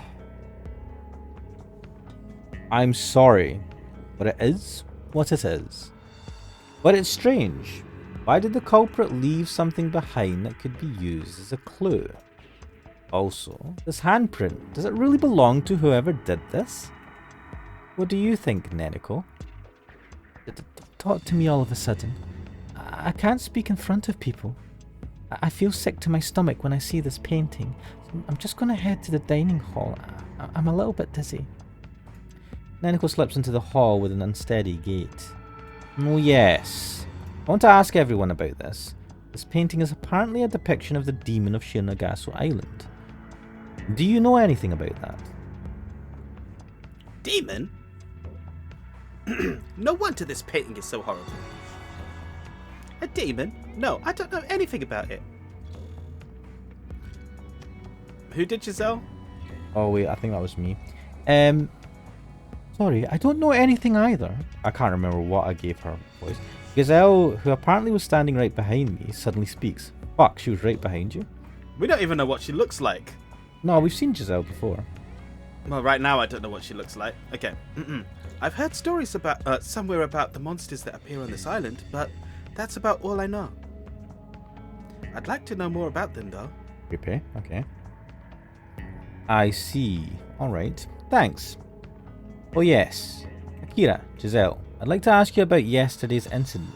I'm sorry, but it is what it is. But it's strange. Why did the culprit leave something behind that could be used as a clue? Also, this handprint, does it really belong to whoever did this? What do you think, Neneko? Talk to me all of a sudden. I can't speak in front of people. I feel sick to my stomach when I see this painting. I'm just going to head to the dining hall. I'm a little bit dizzy. Neneko slips into the hall with an unsteady gait. Oh yes. I want to ask everyone about this. This painting is apparently a depiction of the demon of Shironagasu Island. Do you know anything about that? Demon? No wonder this painting is so horrible. A demon? No, I don't know anything about it. Who did Giselle? Oh wait, I think that was me. Sorry, I don't know anything either. I can't remember what I gave her voice. Gazelle, who apparently was standing right behind me, suddenly speaks. Fuck, she was right behind you? We don't even know what she looks like. No, we've seen Giselle before. Well, right now I don't know what she looks like. Okay. I've heard stories about somewhere about the monsters that appear on this island, but that's about all I know. I'd like to know more about them, though. Creepy, okay. I see. Alright, thanks. Oh yes. Akira, Giselle, I'd like to ask you about yesterday's incident.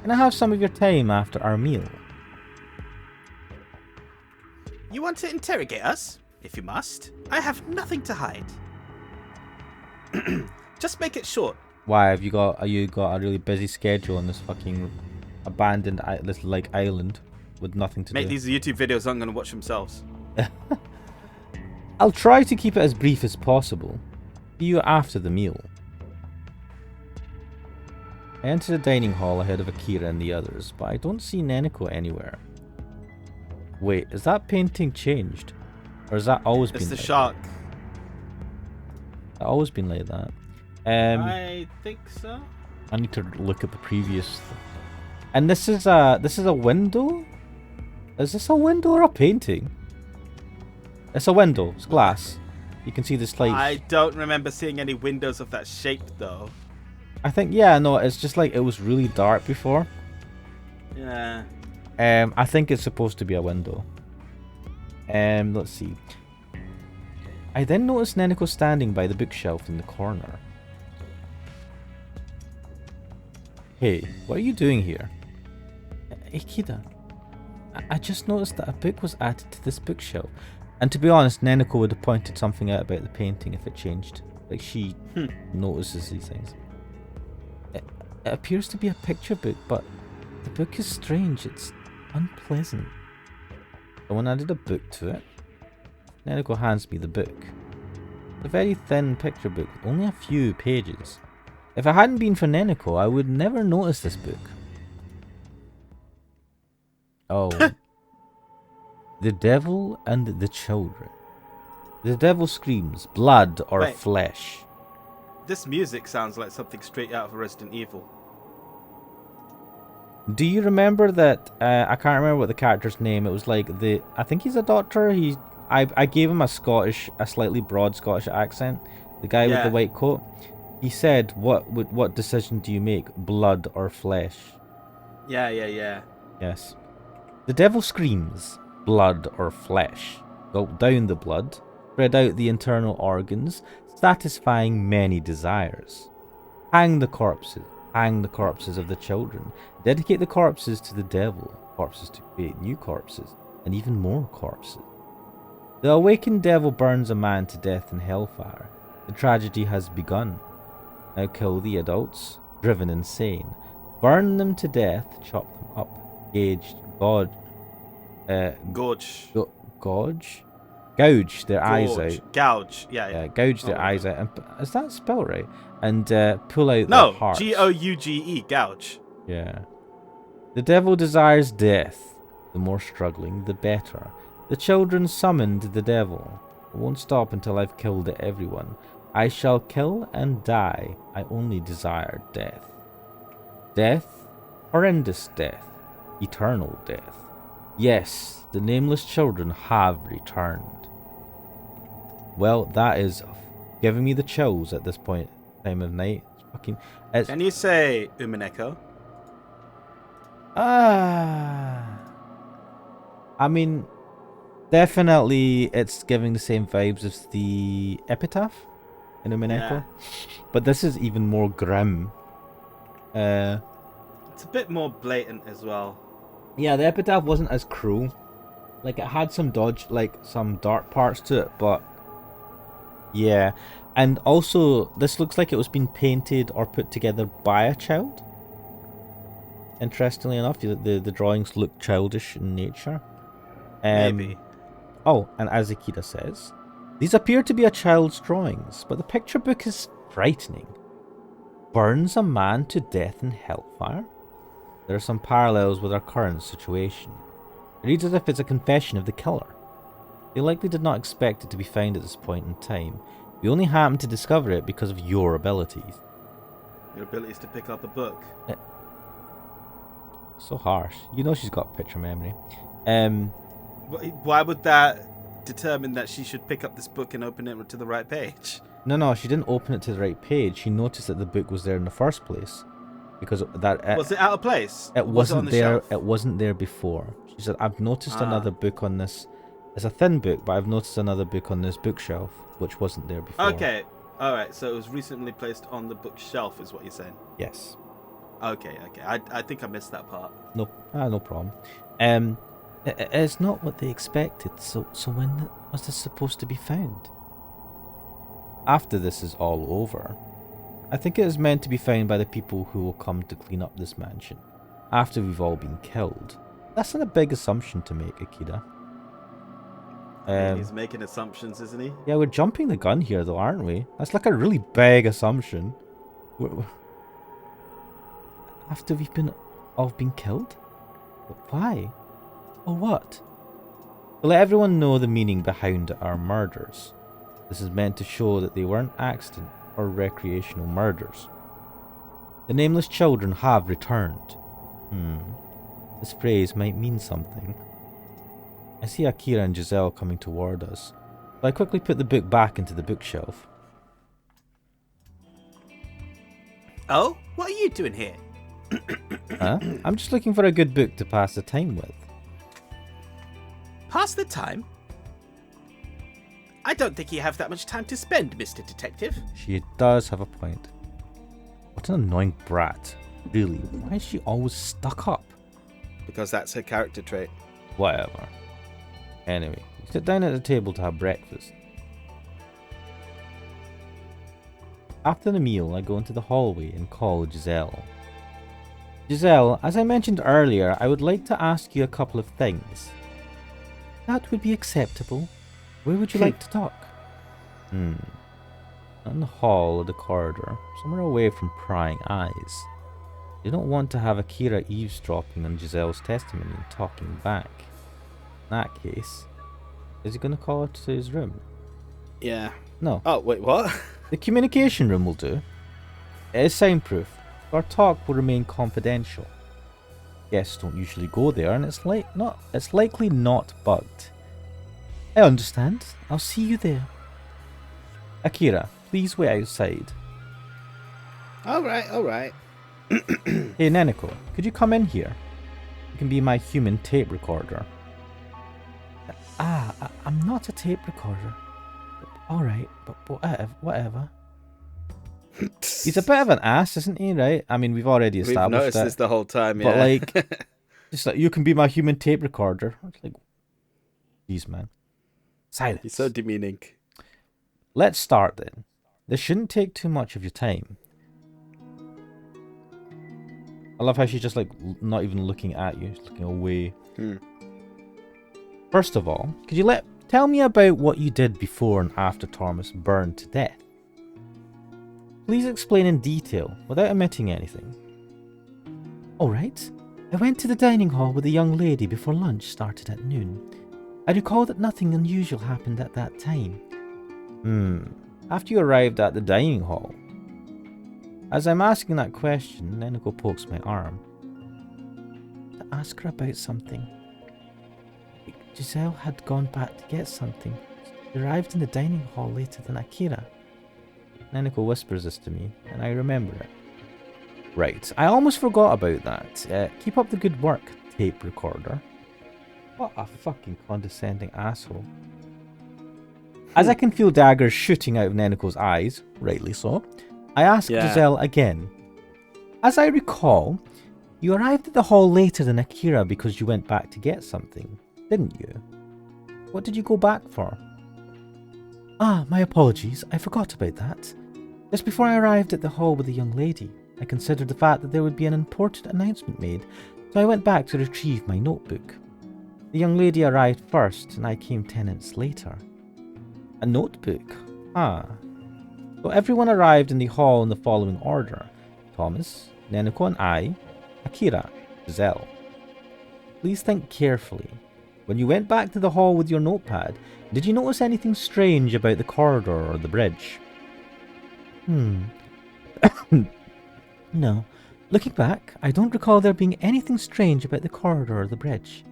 Can I have some of your time after our meal? You want to interrogate us? If you must. I have nothing to hide. Just make it short. Why have you got a really busy schedule on this fucking abandoned this like island with nothing to Mate, do? these YouTube videos aren't going to watch themselves. I'll try to keep it as brief as possible. See you after the meal. I enter the dining hall ahead of Akira and the others, but I don't see Neneko anywhere. Wait, is that painting changed? Or has that always been It's the like shark. that? Always been like that. I think so. I need to look at the previous. And this is a window? Is this a window or a painting? It's a window. It's glass. You can see this like. I don't remember seeing any windows of that shape, though. I think no. It's just like it was really dark before. Yeah. I think it's supposed to be a window. Let's see. I then noticed Neneko standing by the bookshelf in the corner. Hey, what are you doing here? Ikeda, I just noticed that a book was added to this bookshelf. And to be honest, Neneko would have pointed something out about the painting if it changed. Like, she notices these things. It appears to be a picture book, but the book is strange. It's unpleasant. Someone added a book to it. Neneko hands me the book. It's a very thin picture book, only a few pages. If it hadn't been for Neneko, I would never notice this book. Oh. The Devil and the Children. The devil screams, blood or Wait. flesh. This music sounds like something straight out of Resident Evil. Do you remember that? I can't remember what the character's name. It was like I think he's a doctor. I gave him a slightly broad Scottish accent. The guy with the white coat. He said, "What decision do you make? Blood or flesh?" Yeah. Yes. The devil screams, blood or flesh. Gulp down the blood, spread out the internal organs, satisfying many desires. Hang the corpses, hang the corpses of the children, dedicate the corpses to the devil, corpses to create new corpses, and even more corpses. The awakened devil burns a man to death in hellfire. The tragedy has begun. Now kill the adults, driven insane. Burn them to death, chop them up, gouge their eyes out. Gouge, yeah. Gouge their eyes out. And, is that spelled right? And pull out their No, hearts. Gouge, gouge. Yeah. The devil desires death. The more struggling, the better. The children summoned the devil. I won't stop until I've killed everyone. I shall kill and die. I only desire death. Death, horrendous death, eternal death. Yes, the nameless children have returned. Well, that is giving me the chills at this time of night. Can you say Umineko? I mean, definitely it's giving the same vibes as the epitaph in Umineko. Yeah. But this is even more grim. It's a bit more blatant as well. Yeah, the epitaph wasn't as cruel. Like, it had some some dark parts to it, but yeah. And also, this looks like it was being painted or put together by a child. Interestingly enough, the drawings look childish in nature. Maybe. Oh, and as Ikeda says, these appear to be a child's drawings, but the picture book is frightening. Burns a man to death in hellfire? There are some parallels with our current situation. It reads as if it's a confession of the killer. They likely did not expect it to be found at this point in time. We only happened to discover it because of your abilities. Your abilities to pick up a book. So harsh. You know she's got picture memory. Why would that determine that she should pick up this book and open it to the right page? No, she didn't open it to the right page. She noticed that the book was there in the first place. Because that was it out of place? It wasn't there. It wasn't there before. She said, "I've noticed another book on this. It's a thin book, but I've noticed another book on this bookshelf, which wasn't there before." Okay, all right. So it was recently placed on the bookshelf, is what you're saying? Yes. Okay. I think I missed that part. No problem. It's not what they expected. So when was this supposed to be found? After this is all over, I think it is meant to be found by the people who will come to clean up this mansion after we've all been killed. That's not a big assumption to make, Ikeda. He's making assumptions, isn't he? Yeah, we're jumping the gun here, though, aren't we? That's like a really big assumption. After we've all been killed? But why? Or what? To let everyone know the meaning behind our murders. This is meant to show that they weren't accident or recreational murders. The nameless children have returned. This phrase might mean something. I see Akira and Giselle coming toward us, so I quickly put the book back into the bookshelf. Oh? What are you doing here? Huh? I'm just looking for a good book to pass the time with. Pass the time? I don't think you have that much time to spend, Mr. Detective. She does have a point. What an annoying brat. Really, why is she always stuck up? Because that's her character trait. Whatever. Anyway, we sit down at the table to have breakfast. After the meal, I go into the hallway and call Giselle. Giselle, as I mentioned earlier, I would like to ask you a couple of things. That would be acceptable. Where would you like to talk? Not in the hall or the corridor, somewhere away from prying eyes. You don't want to have Akira eavesdropping on Giselle's testimony and talking back. In that case, is he going to call her to his room? Yeah. No. Oh, wait, what? The communication room will do. It is soundproof. Our talk will remain confidential. Guests don't usually go there, and it's likely not bugged. I understand. I'll see you there. Akira, please wait outside. All right. Hey, Neneko, could you come in here? You can be my human tape recorder. I'm not a tape recorder. All right, but whatever. He's a bit of an ass, isn't he, right? I mean, we've already We've established noticed that. this the whole time, But, yeah. like, just like, you can be my human tape recorder. It's like, geez, man. Silence. He's so demeaning. Let's start then. This shouldn't take too much of your time. I love how she's just like not even looking at you, she's looking away. First of all, could you tell me about what you did before and after Thomas burned to death? Please explain in detail without omitting anything. Alright. I went to the dining hall with a young lady before lunch started at noon. I recall that nothing unusual happened at that time. After you arrived at the dining hall. As I'm asking that question, Neneko pokes my arm. To ask her about something. Giselle had gone back to get something. She arrived in the dining hall later than Akira. Neneko whispers this to me, and I remember it. Right, I almost forgot about that. Keep up the good work, tape recorder. What a fucking condescending asshole. As I can feel daggers shooting out of Neneko's eyes, rightly so, I ask Giselle again. As I recall, you arrived at the hall later than Akira because you went back to get something, didn't you? What did you go back for? Ah, my apologies, I forgot about that. Just before I arrived at the hall with the young lady, I considered the fact that there would be an important announcement made, so I went back to retrieve my notebook. The young lady arrived first, and I came 10 minutes later. A notebook? Ah. So everyone arrived in the hall in the following order. Thomas, Neneko and I, Akira, Giselle. Please think carefully. When you went back to the hall with your notepad, did you notice anything strange about the corridor or the bridge? No. Looking back, I don't recall there being anything strange about the corridor or the bridge.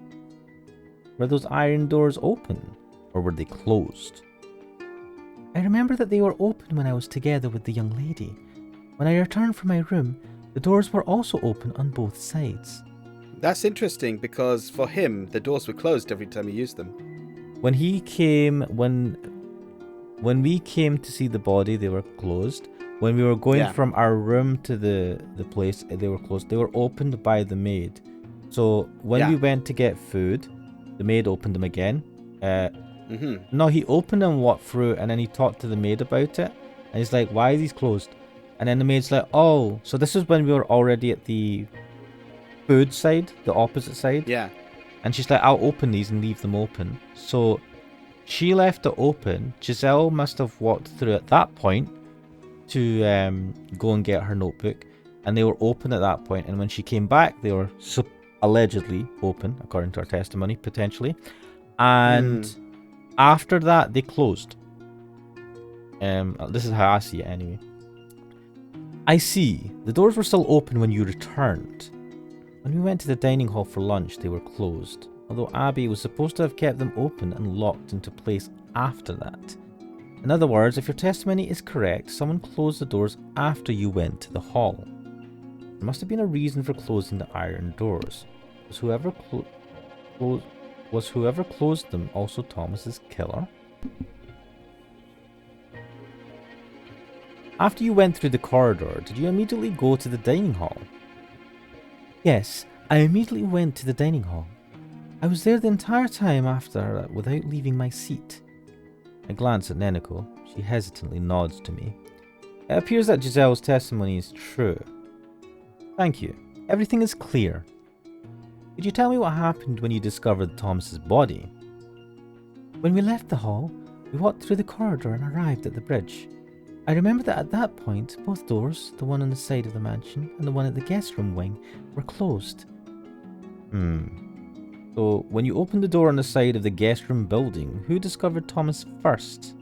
Were those iron doors open, or were they closed? I remember that they were open when I was together with the young lady. When I returned from my room, the doors were also open on both sides. That's interesting because for him, the doors were closed every time he used them. When we came to see the body, they were closed. When we were going from our room to the place, they were closed. They were opened by the maid. So when we went to get food, the maid opened them again. No, he opened them, walked through, and then he talked to the maid about it. And he's like, why are these closed? And then the maid's like, oh, so this is when we were already at the food side, the opposite side. Yeah. And she's like, I'll open these and leave them open. So she left it open. Giselle must have walked through at that point to go and get her notebook. And they were open at that point. And when she came back, they were allegedly open, according to her testimony, potentially. And after that, they closed. This is how I see it anyway. I see. The doors were still open when you returned. When we went to the dining hall for lunch, they were closed. Although Abby was supposed to have kept them open and locked into place after that. In other words, if your testimony is correct, someone closed the doors after you went to the hall. There must have been a reason for closing the iron doors. Was whoever closed them also Thomas's killer? After you went through the corridor, did you immediately go to the dining hall? Yes, I immediately went to the dining hall. I was there the entire time after without leaving my seat. I glance at Neneko. She hesitantly nods to me. It appears that Giselle's testimony is true. Thank you. Everything is clear. Could you tell me what happened when you discovered Thomas's body? When we left the hall, we walked through the corridor and arrived at the bridge. I remember that at that point, both doors, the one on the side of the mansion and the one at the guest room wing, were closed. So, when you opened the door on the side of the guest room building, who discovered Thomas first?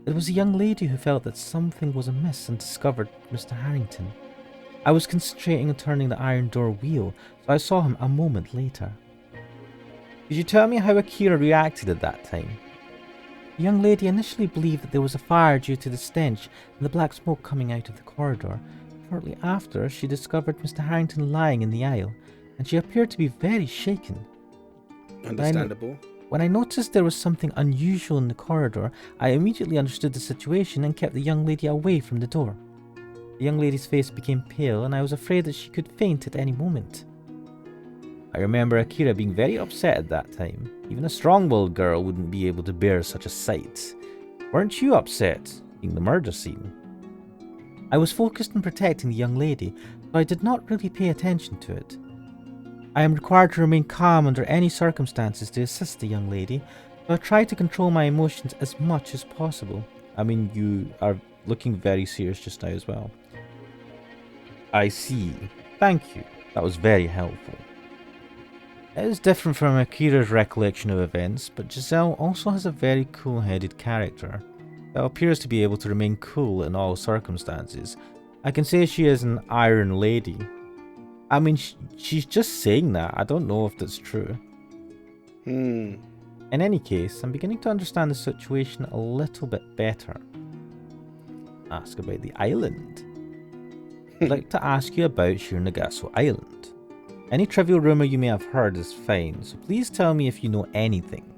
It was a young lady who felt that something was amiss and discovered Mr. Harrington. I was concentrating on turning the iron door wheel, so I saw him a moment later. Could you tell me how Akira reacted at that time? The young lady initially believed that there was a fire due to the stench and the black smoke coming out of the corridor. Shortly after, she discovered Mr. Harrington lying in the aisle, and she appeared to be very shaken. Understandable. When I noticed there was something unusual in the corridor, I immediately understood the situation and kept the young lady away from the door. The young lady's face became pale, and I was afraid that she could faint at any moment. I remember Akira being very upset at that time. Even a strong-willed girl wouldn't be able to bear such a sight. Weren't you upset, seeing the murder scene? I was focused on protecting the young lady, so I did not really pay attention to it. I am required to remain calm under any circumstances to assist the young lady, so I try to control my emotions as much as possible. I mean, you are looking very serious just now as well. I see. Thank you. That was very helpful. It is different from Akira's recollection of events, but Giselle also has a very cool-headed character that appears to be able to remain cool in all circumstances. I can say she is an iron lady. I mean, she's just saying that. I don't know if that's true. In any case, I'm beginning to understand the situation a little bit better. Ask about the island. I'd like to ask you about Shironagasu Island. Any trivial rumor you may have heard is fine, so please tell me if you know anything.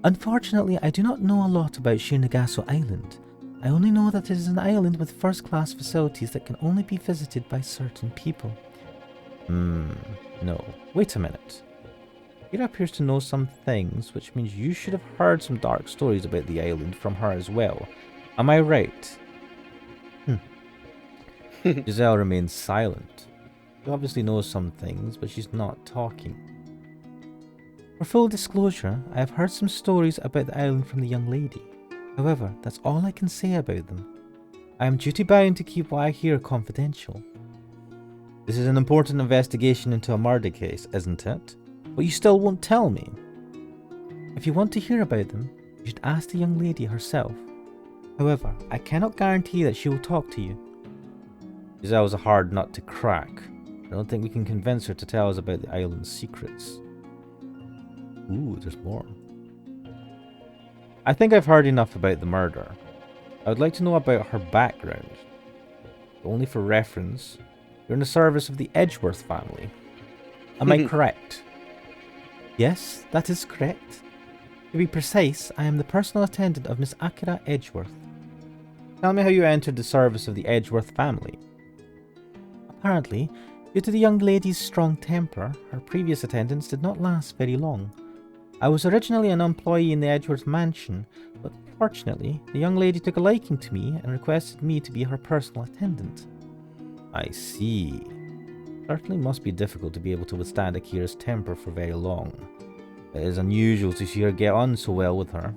Unfortunately, I do not know a lot about Shironagasu Island. I only know that it is an island with first-class facilities that can only be visited by certain people. No. Wait a minute. Kira appears to know some things, which means you should have heard some dark stories about the island from her as well. Am I right? Giselle remains silent. She obviously knows some things, but she's not talking. For full disclosure, I have heard some stories about the island from the young lady. However, that's all I can say about them. I am duty-bound to keep what I hear confidential. This is an important investigation into a murder case, isn't it? But you still won't tell me. If you want to hear about them, you should ask the young lady herself. However, I cannot guarantee that she will talk to you. Giselle is a hard nut to crack. I don't think we can convince her to tell us about the island's secrets. Ooh, there's more. I think I've heard enough about the murder. I would like to know about her background. Only for reference, you're in the service of the Edgeworth family. Am I correct? Yes, that is correct. To be precise, I am the personal attendant of Miss Akira Edgeworth. Tell me how you entered the service of the Edgeworth family. Apparently, due to the young lady's strong temper, her previous attendance did not last very long. I was originally an employee in the Edgeworth mansion, but fortunately, the young lady took a liking to me and requested me to be her personal attendant. I see. Certainly must be difficult to be able to withstand Akira's temper for very long. It is unusual to see her get on so well with her.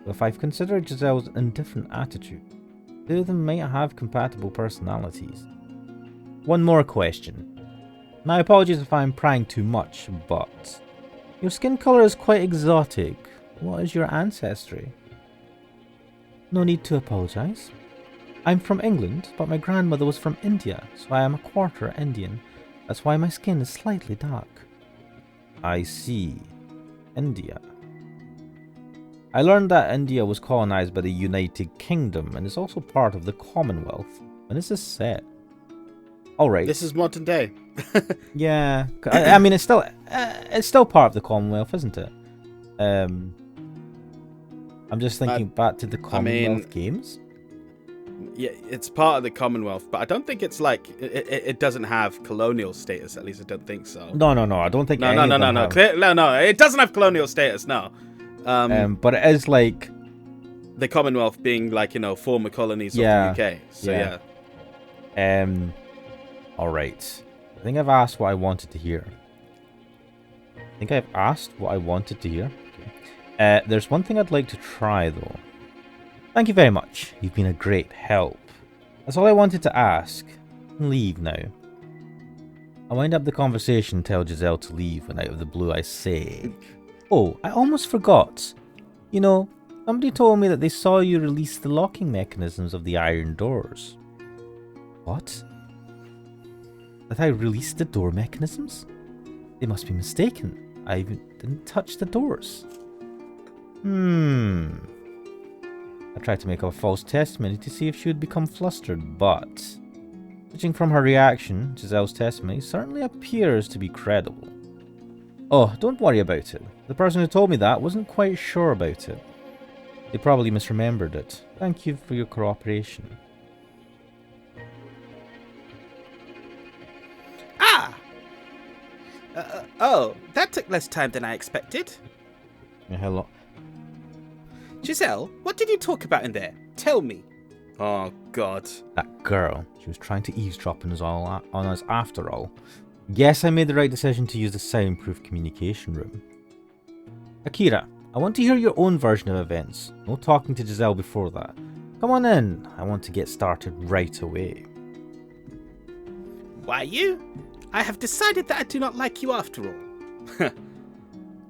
But if I've considered Giselle's indifferent attitude, two of them might have compatible personalities. One more question. My apologies if I'm prying too much, but your skin colour is quite exotic. What is your ancestry? No need to apologise. I'm from England, but my grandmother was from India, so I am a quarter Indian. That's why my skin is slightly dark. I see. India. I learned that India was colonized by the United Kingdom and is also part of the Commonwealth. When is this set? Alright. This is modern day. Yeah. I mean, it's still part of the Commonwealth, isn't it? I'm just thinking back to the Commonwealth Games. Yeah, it's part of the Commonwealth, but I don't think it's like it doesn't have colonial status. At least I don't think so. No. I don't think. No. No. It doesn't have colonial status. No. But it is like the Commonwealth being like, former colonies of the UK. So yeah. All right. I think I've asked what I wanted to hear. Okay. There's one thing I'd like to try though. Thank you very much. You've been a great help. That's all I wanted to ask. Leave now. I wind up the conversation and tell Giselle to leave when out of the blue I say, oh, I almost forgot. Somebody told me that they saw you release the locking mechanisms of the iron doors. What? That I released the door mechanisms? They must be mistaken. I even didn't touch the doors. I tried to make up a false testimony to see if she would become flustered, but judging from her reaction, Giselle's testimony certainly appears to be credible. Oh, don't worry about it. The person who told me that wasn't quite sure about it. They probably misremembered it. Thank you for your cooperation. Oh, that took less time than I expected. Yeah, hello. Giselle, what did you talk about in there? Tell me. Oh, God. That girl, she was trying to eavesdrop on us after all. Yes, I made the right decision to use the soundproof communication room. Akira, I want to hear your own version of events. No talking to Giselle before that. Come on in. I want to get started right away. Why you? I have decided that I do not like you after all.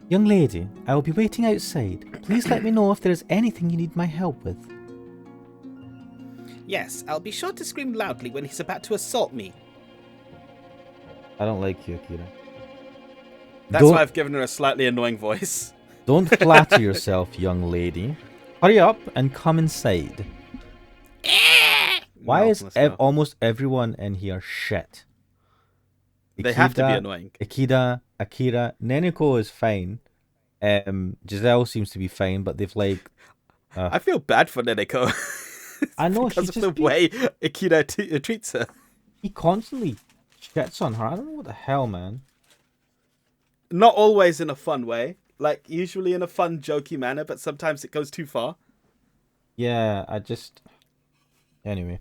Young lady, I will be waiting outside. Please let me know if there is anything you need my help with. Yes, I'll be sure to scream loudly when he's about to assault me. I don't like you, Akira. That's why I've given her a slightly annoying voice. Don't flatter yourself, young lady. Hurry up and come inside. Why is almost everyone in here shit? They have to be annoying. Akira, Neneko is fine. Giselle seems to be fine, but they've like... I feel bad for Neneko. I know, because of the way Akira treats her. He constantly shits on her. I don't know what the hell, man. Not always in a fun way. Like, usually in a fun, jokey manner, but sometimes it goes too far. Yeah, Anyway.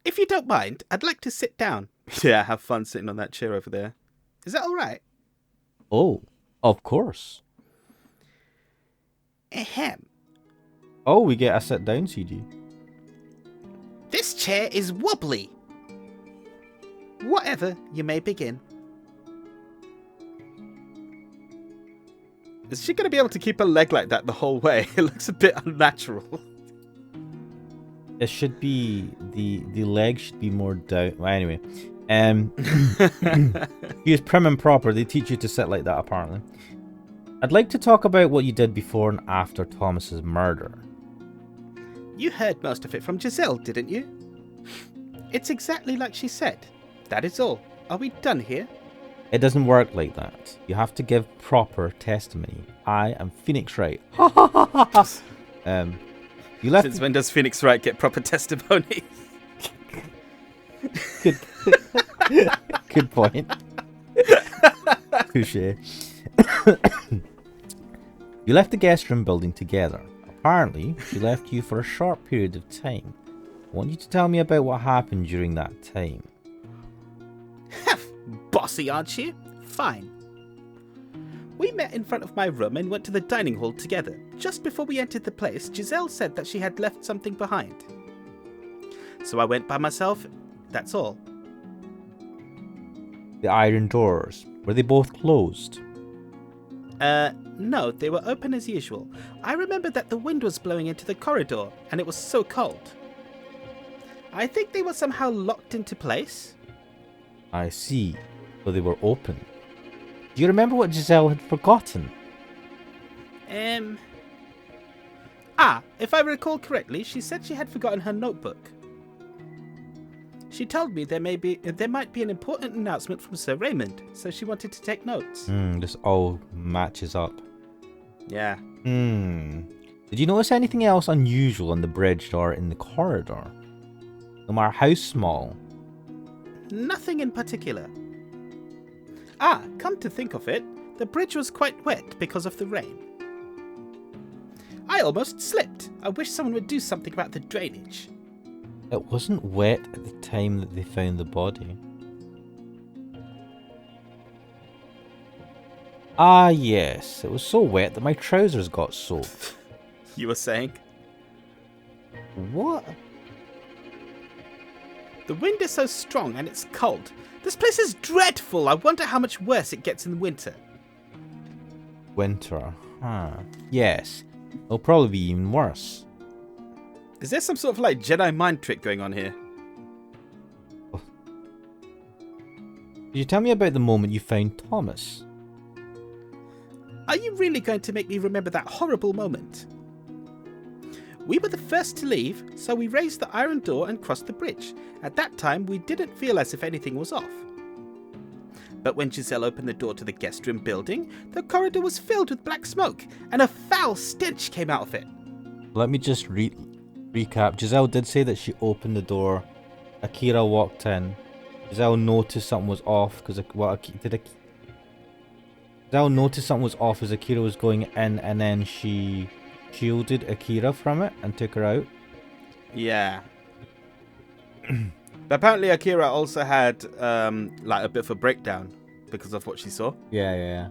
If you don't mind, I'd like to sit down. Yeah, have fun sitting on that chair over there. Is that all right? Oh, of course. Ahem. Oh, we get a sit-down CD. This chair is wobbly. Whatever, you may begin. Is she going to be able to keep her leg like that the whole way? It looks a bit unnatural. It should be... The leg should be more down... Well, anyway. He is prim and proper. They teach you to sit like that, apparently. I'd like to talk about what you did before and after Thomas's murder. You heard most of it from Giselle, didn't you? It's exactly like she said. That is all. Are we done here? It doesn't work like that. You have to give proper testimony. I am Phoenix Wright. You left. Since when does Phoenix Wright get proper testimony? Good. Good point. Touche. You left the guest room building together. Apparently, she left you for a short period of time. I want you to tell me about what happened during that time. Bossy, aren't you? Fine. We met in front of my room and went to the dining hall together. Just before we entered the place, Giselle said that she had left something behind. So I went by myself, that's all. The iron doors, were they both closed? No, they were open as usual. I remember that the wind was blowing into the corridor, and it was so cold. I think they were somehow locked into place. I see. So they were open. Do you remember what Giselle had forgotten? If I recall correctly, she said she had forgotten her notebook. She told me there might be an important announcement from Sir Raymond, so she wanted to take notes. This all matches up. Yeah. Did you notice anything else unusual on the bridge or in the corridor? No matter how small. Nothing in particular. Come to think of it, the bridge was quite wet because of the rain. I almost slipped. I wish someone would do something about the drainage. It wasn't wet at the time that they found the body. Ah, yes. It was so wet that my trousers got soaked. You were saying? What? The wind is so strong and it's cold. This place is dreadful. I wonder how much worse it gets in winter. Winter, yes. It'll probably be even worse. Is there some sort of like Jedi mind trick going on here? Could you tell me about the moment you found Thomas? Are you really going to make me remember that horrible moment? We were the first to leave, so we raised the iron door and crossed the bridge. At that time, we didn't feel as if anything was off. But when Giselle opened the door to the guest room building, the corridor was filled with black smoke, and a foul stench came out of it. Let me just recap. Giselle did say that she opened the door. Akira walked in. Giselle noticed something was off because Giselle noticed something was off as Akira was going in, and then she shielded Akira from it and took her out. Yeah. But apparently Akira also had like a bit of a breakdown because of what she saw. Yeah.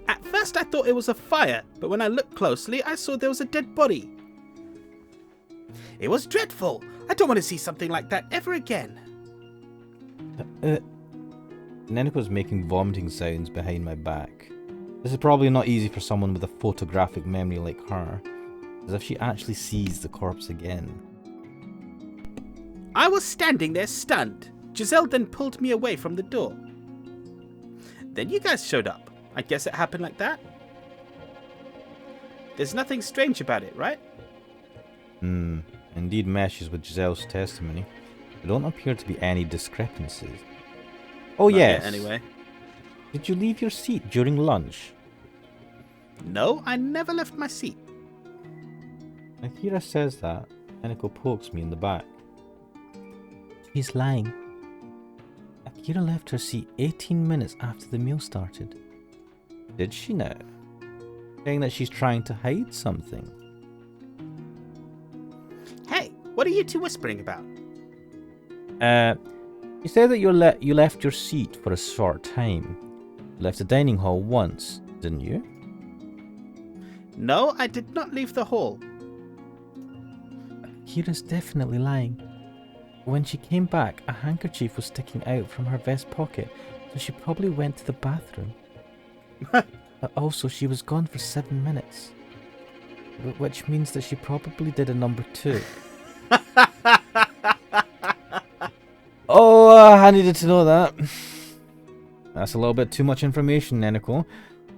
At first I thought it was a fire, but when I looked closely, I saw there was a dead body. It was dreadful. I don't want to see something like that ever again. Neneko's making vomiting sounds behind my back. This is probably not easy for someone with a photographic memory like her, as if she actually sees the corpse again. I was standing there stunned. Giselle then pulled me away from the door. Then you guys showed up. I guess it happened like that. There's nothing strange about it, right? Indeed meshes with Giselle's testimony. There don't appear to be any discrepancies. Oh Not yes. yet, anyway. Did you leave your seat during lunch? No, I never left my seat. Akira says that. Neneko pokes me in the back. He's lying. Akira left her seat 18 minutes after the meal started. Did she now? Saying that she's trying to hide something. Hey, what are you two whispering about? You said that you left your seat for a short time. You left the dining hall once, didn't you? No, I did not leave the hall. Akira's definitely lying. When she came back, a handkerchief was sticking out from her vest pocket, so she probably went to the bathroom. Also, she was gone for 7 minutes. Which means that she probably did a number 2. Oh, I needed to know that. That's a little bit too much information, Neneko.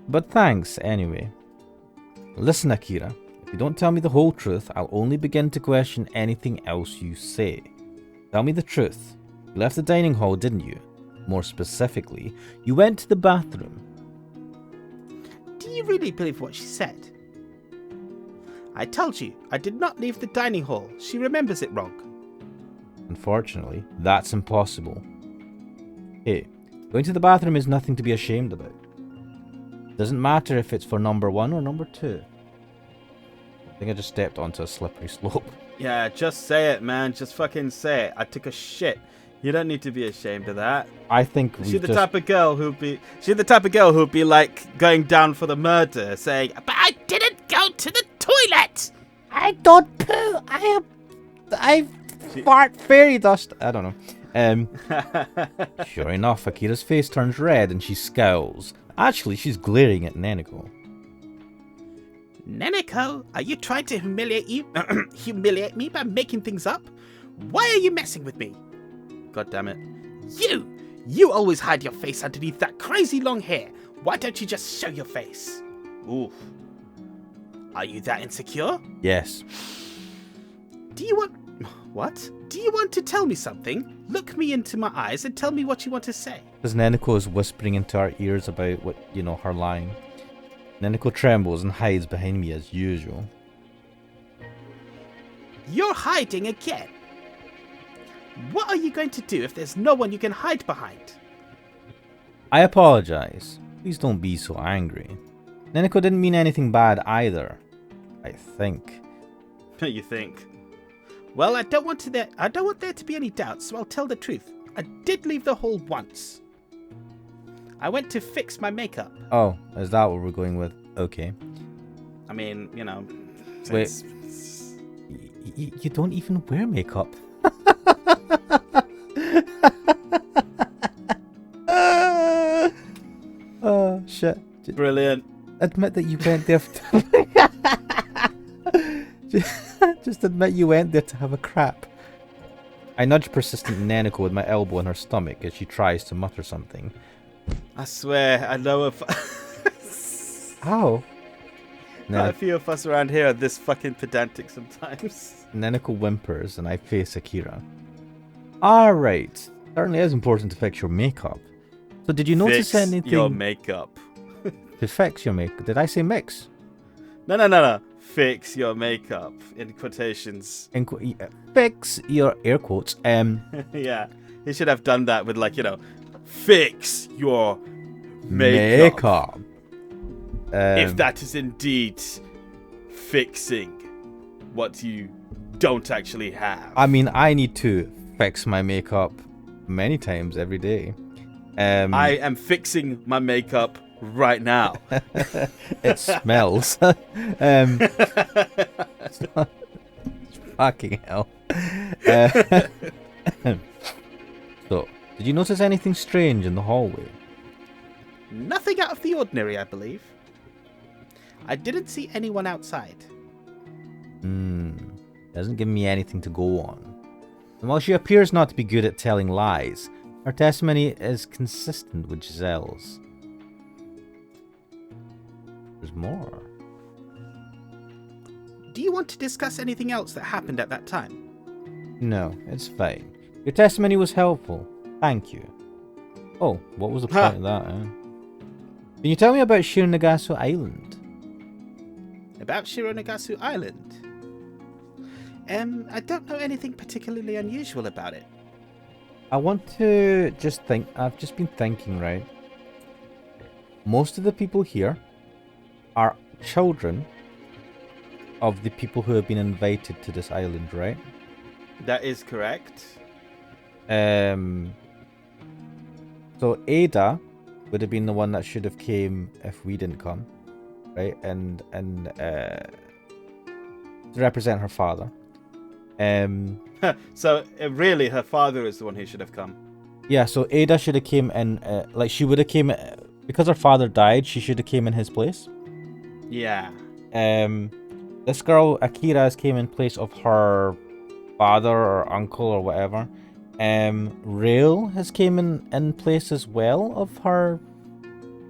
But thanks, anyway. Listen, Akira. If you don't tell me the whole truth, I'll only begin to question anything else you say. Tell me the truth. You left the dining hall, didn't you? More specifically, you went to the bathroom. Do you really believe what she said? I told you, I did not leave the dining hall. She remembers it wrong. Unfortunately, that's impossible. Hey, going to the bathroom is nothing to be ashamed about. Doesn't matter if it's for number 1 or number 2. I think I just stepped onto a slippery slope. Yeah, just say it, man. Just fucking say it. I took a shit. You don't need to be ashamed of that. I think She's the type of girl who'd be like going down for the murder, saying, But I didn't go to the toilet! I don't poo. I fart fairy dust. I don't know. Sure enough, Akira's face turns red and she scowls. Actually, she's glaring at Neneko. Neneko, are you trying to humiliate me by making things up? Why are you messing with me? God damn it. You always hide your face underneath that crazy long hair. Why don't you just show your face? Oof. Are you that insecure? Yes. Do you want to tell me something? Look me into my eyes and tell me what you want to say. As Neneko is whispering into our ears about her lying. Neneko trembles and hides behind me as usual. You're hiding again. What are you going to do if there's no one you can hide behind? I apologize. Please don't be so angry. Neneko didn't mean anything bad either. I think. You think? Well, I don't want there to be any doubt, so I'll tell the truth. I did leave the hall once. I went to fix my makeup. Oh, is that what we're going with? Okay. I mean, Wait. You don't even wear makeup. Oh, shit. Brilliant. Admit that you went there. Just admit you went there to have a crap. I nudge persistent Neneko with my elbow in her stomach as she tries to mutter something. I swear, I know if How? quite a few of us around here are this fucking pedantic sometimes. Neneko whimpers and I face Akira. Alright. Certainly is important to fix your makeup. So did you notice Fix anything your makeup. to fix your makeup? Did I say mix? No. Fix your makeup in quotations. Fix your air quotes. Yeah, he should have done that with fix your Makeup. If that is indeed fixing what you don't actually have. I mean, I need to fix my makeup many times every day. I am fixing my makeup right now. It smells. Fucking hell. So, did you notice anything strange in the hallway? Nothing out of the ordinary, I believe. I didn't see anyone outside. Doesn't give me anything to go on. And while she appears not to be good at telling lies, her testimony is consistent with Giselle's. There's more. Do you want to discuss anything else that happened at that time? No, it's fine. Your testimony was helpful. Thank you. Oh, what was the point of that, eh? Can you tell me about Shironagasu Island? About Shironagasu Island? I don't know anything particularly unusual about it. I want to just think. I've just been thinking, right? Most of the people here are children of the people who have been invited to this island, right? That is correct. So Ada would have been the one that should have came if we didn't come, right? And to represent her father. So really, her father is the one who should have come. Yeah. So Ada should have came in, like she would have came because her father died. She should have came in his place. Yeah. This girl Akira has came in place of her father or uncle or whatever. Rail has came in place as well of her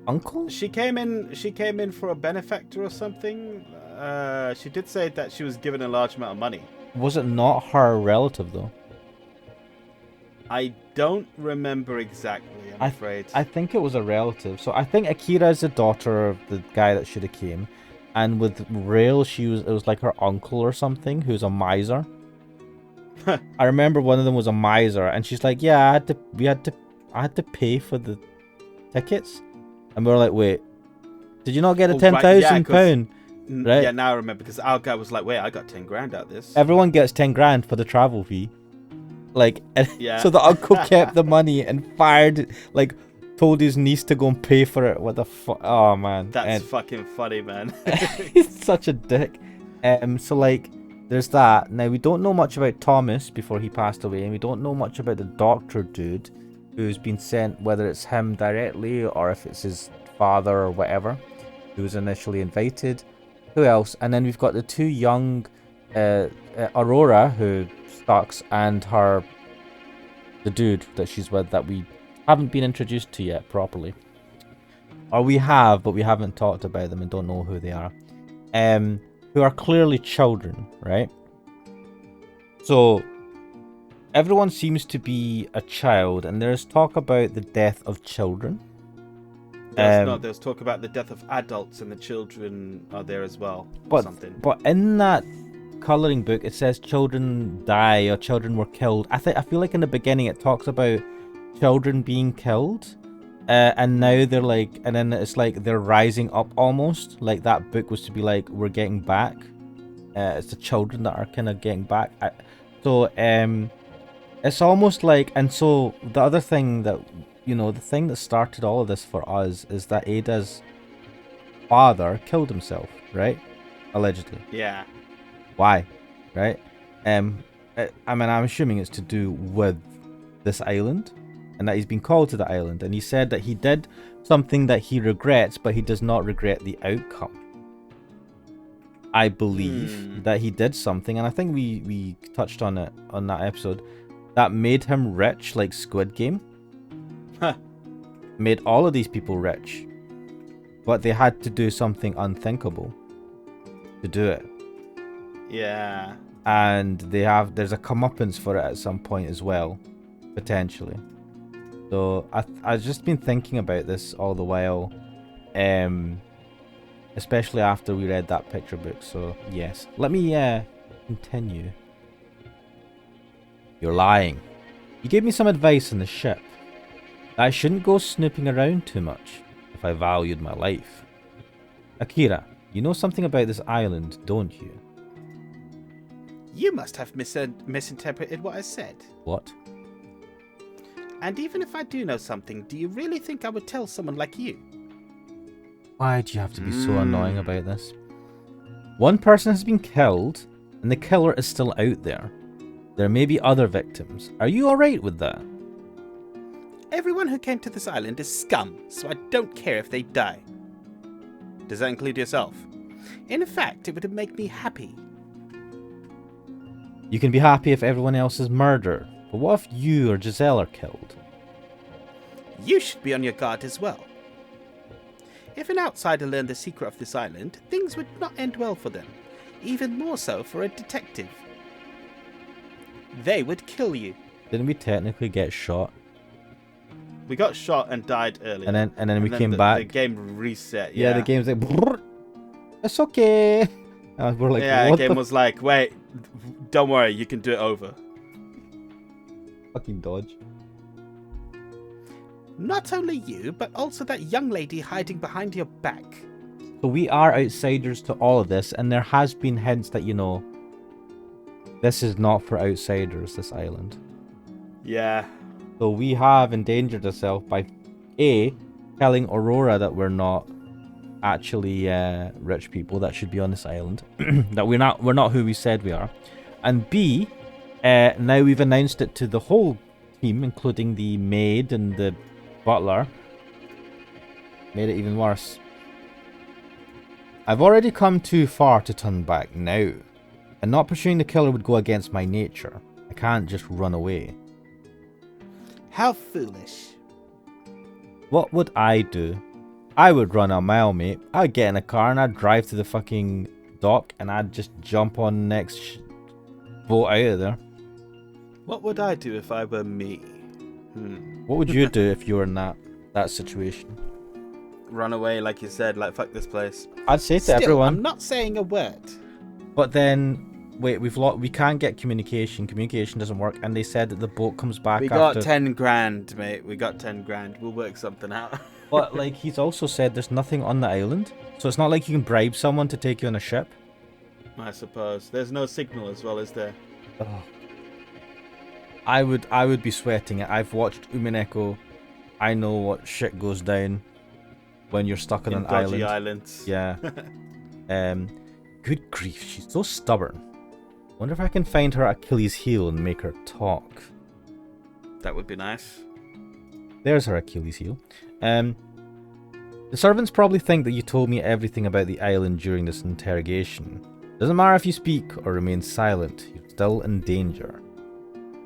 uncle. She came in for a benefactor or something. She did say that she was given a large amount of money. Was it not her relative though? I don't remember exactly, I'm afraid. I think it was a relative. So I think Akira is the daughter of the guy that should have came, and with Rail, it was like her uncle or something who's a miser. I remember one of them was a miser, and she's like, "Yeah, I had to pay for the tickets," and we were like, "Wait, did you not get a £10,000?" Right? Yeah, now I remember because our guy was like, "Wait, I got 10 grand out of this." Everyone gets 10 grand for the travel fee, like, yeah. So the uncle kept the money and told his niece to go and pay for it. What the fuck? Oh man, that's fucking funny, man. He's such a dick. So like. There's that. Now, we don't know much about Thomas before he passed away, and we don't know much about the doctor dude who's been sent, whether it's him directly or if it's his father or whatever, who was initially invited. Who else? And then we've got the two young Aurora, who sucks, and the dude that she's with that we haven't been introduced to yet properly. Or we have, but we haven't talked about them and don't know who they are. Who are clearly children, right? So everyone seems to be a child, and there's talk about the death of children. There's talk about the death of adults, and the children are there as well. But in that coloring book, it says children die or children were killed. I feel like in the beginning it talks about children being killed. And now they're like, and then it's like they're rising up almost. Like that book was to be like, we're getting back. It's the children that are kind of getting back. It's almost like, and so the other thing that, the thing that started all of this for us is that Ada's father killed himself, right? Allegedly. Yeah. Why? Right? I'm assuming it's to do with this island. And that he's been called to the island, and he said that he did something that he regrets, but he does not regret the outcome. I believe that he did something, and I think we touched on it on that episode, that made him rich, like Squid Game. Made all of these people rich, but they had to do something unthinkable to do it. Yeah. And there's a comeuppance for it at some point as well, potentially. So I've just been thinking about this all the while, especially after we read that picture book. So yes, let me continue. You're lying. You gave me some advice on the ship. I shouldn't go snooping around too much. The if I valued my life. Akira, you know something about this island, don't you? You must have misinterpreted what I said. What? And even if I do know something, do you really think I would tell someone like you? Why do you have to be so annoying about this? One person has been killed, and the killer is still out there. There may be other victims. Are you alright with that? Everyone who came to this island is scum, so I don't care if they die. Does that include yourself? In fact, it would make me happy. You can be happy if everyone else is murdered, but what if you or Giselle are killed? You should be on your guard as well. If an outsider learned the secret of this island, things would not end well for them. Even more so for a detective. They would kill you. Didn't we technically get shot? We got shot and died earlier. And then we came back. The game reset. Yeah, the game's like, brrr, it's okay. And we're like, yeah, what the game the was like, wait, don't worry, you can do it over. fucking dodge? Not only you, but also that young lady hiding behind your back. So we are outsiders to all of this, and there has been hints that, you know, this is not for outsiders, this island. Yeah. So we have endangered ourselves by A, telling Aurora that we're not actually rich people that should be on this island. That we're not who we said we are. And B, now we've announced it to the whole team, including the maid and the butler. Made it even worse. I've already come too far to turn back now. And not pursuing the killer would go against my nature. I can't just run away. How foolish. What would I do? I would run a mile, mate. I'd get in a car and I'd drive to the fucking dock and I'd just jump on the next boat out of there. What would I do if I were me? What would you do if you were in that situation? Run away, like you said, like fuck this place. I'd say to Still, everyone. I'm not saying a word. But then, wait, we can't get communication. Communication doesn't work, and they said that the boat comes back. We got 10 grand, mate. We got 10 grand. We'll work something out. But like he's also said, there's nothing on the island, so it's not like you can bribe someone to take you on a ship. I suppose there's no signal as well, is there? Oh. I would be sweating it. I've watched Umineko. I know what shit goes down when you're stuck on an dodgy island. Islands. Yeah. Good grief, she's so stubborn. Wonder if I can find her Achilles heel and make her talk. That would be nice. There's her Achilles heel. The servants probably think that you told me everything about the island during this interrogation. Doesn't matter if you speak or remain silent, you're still in danger.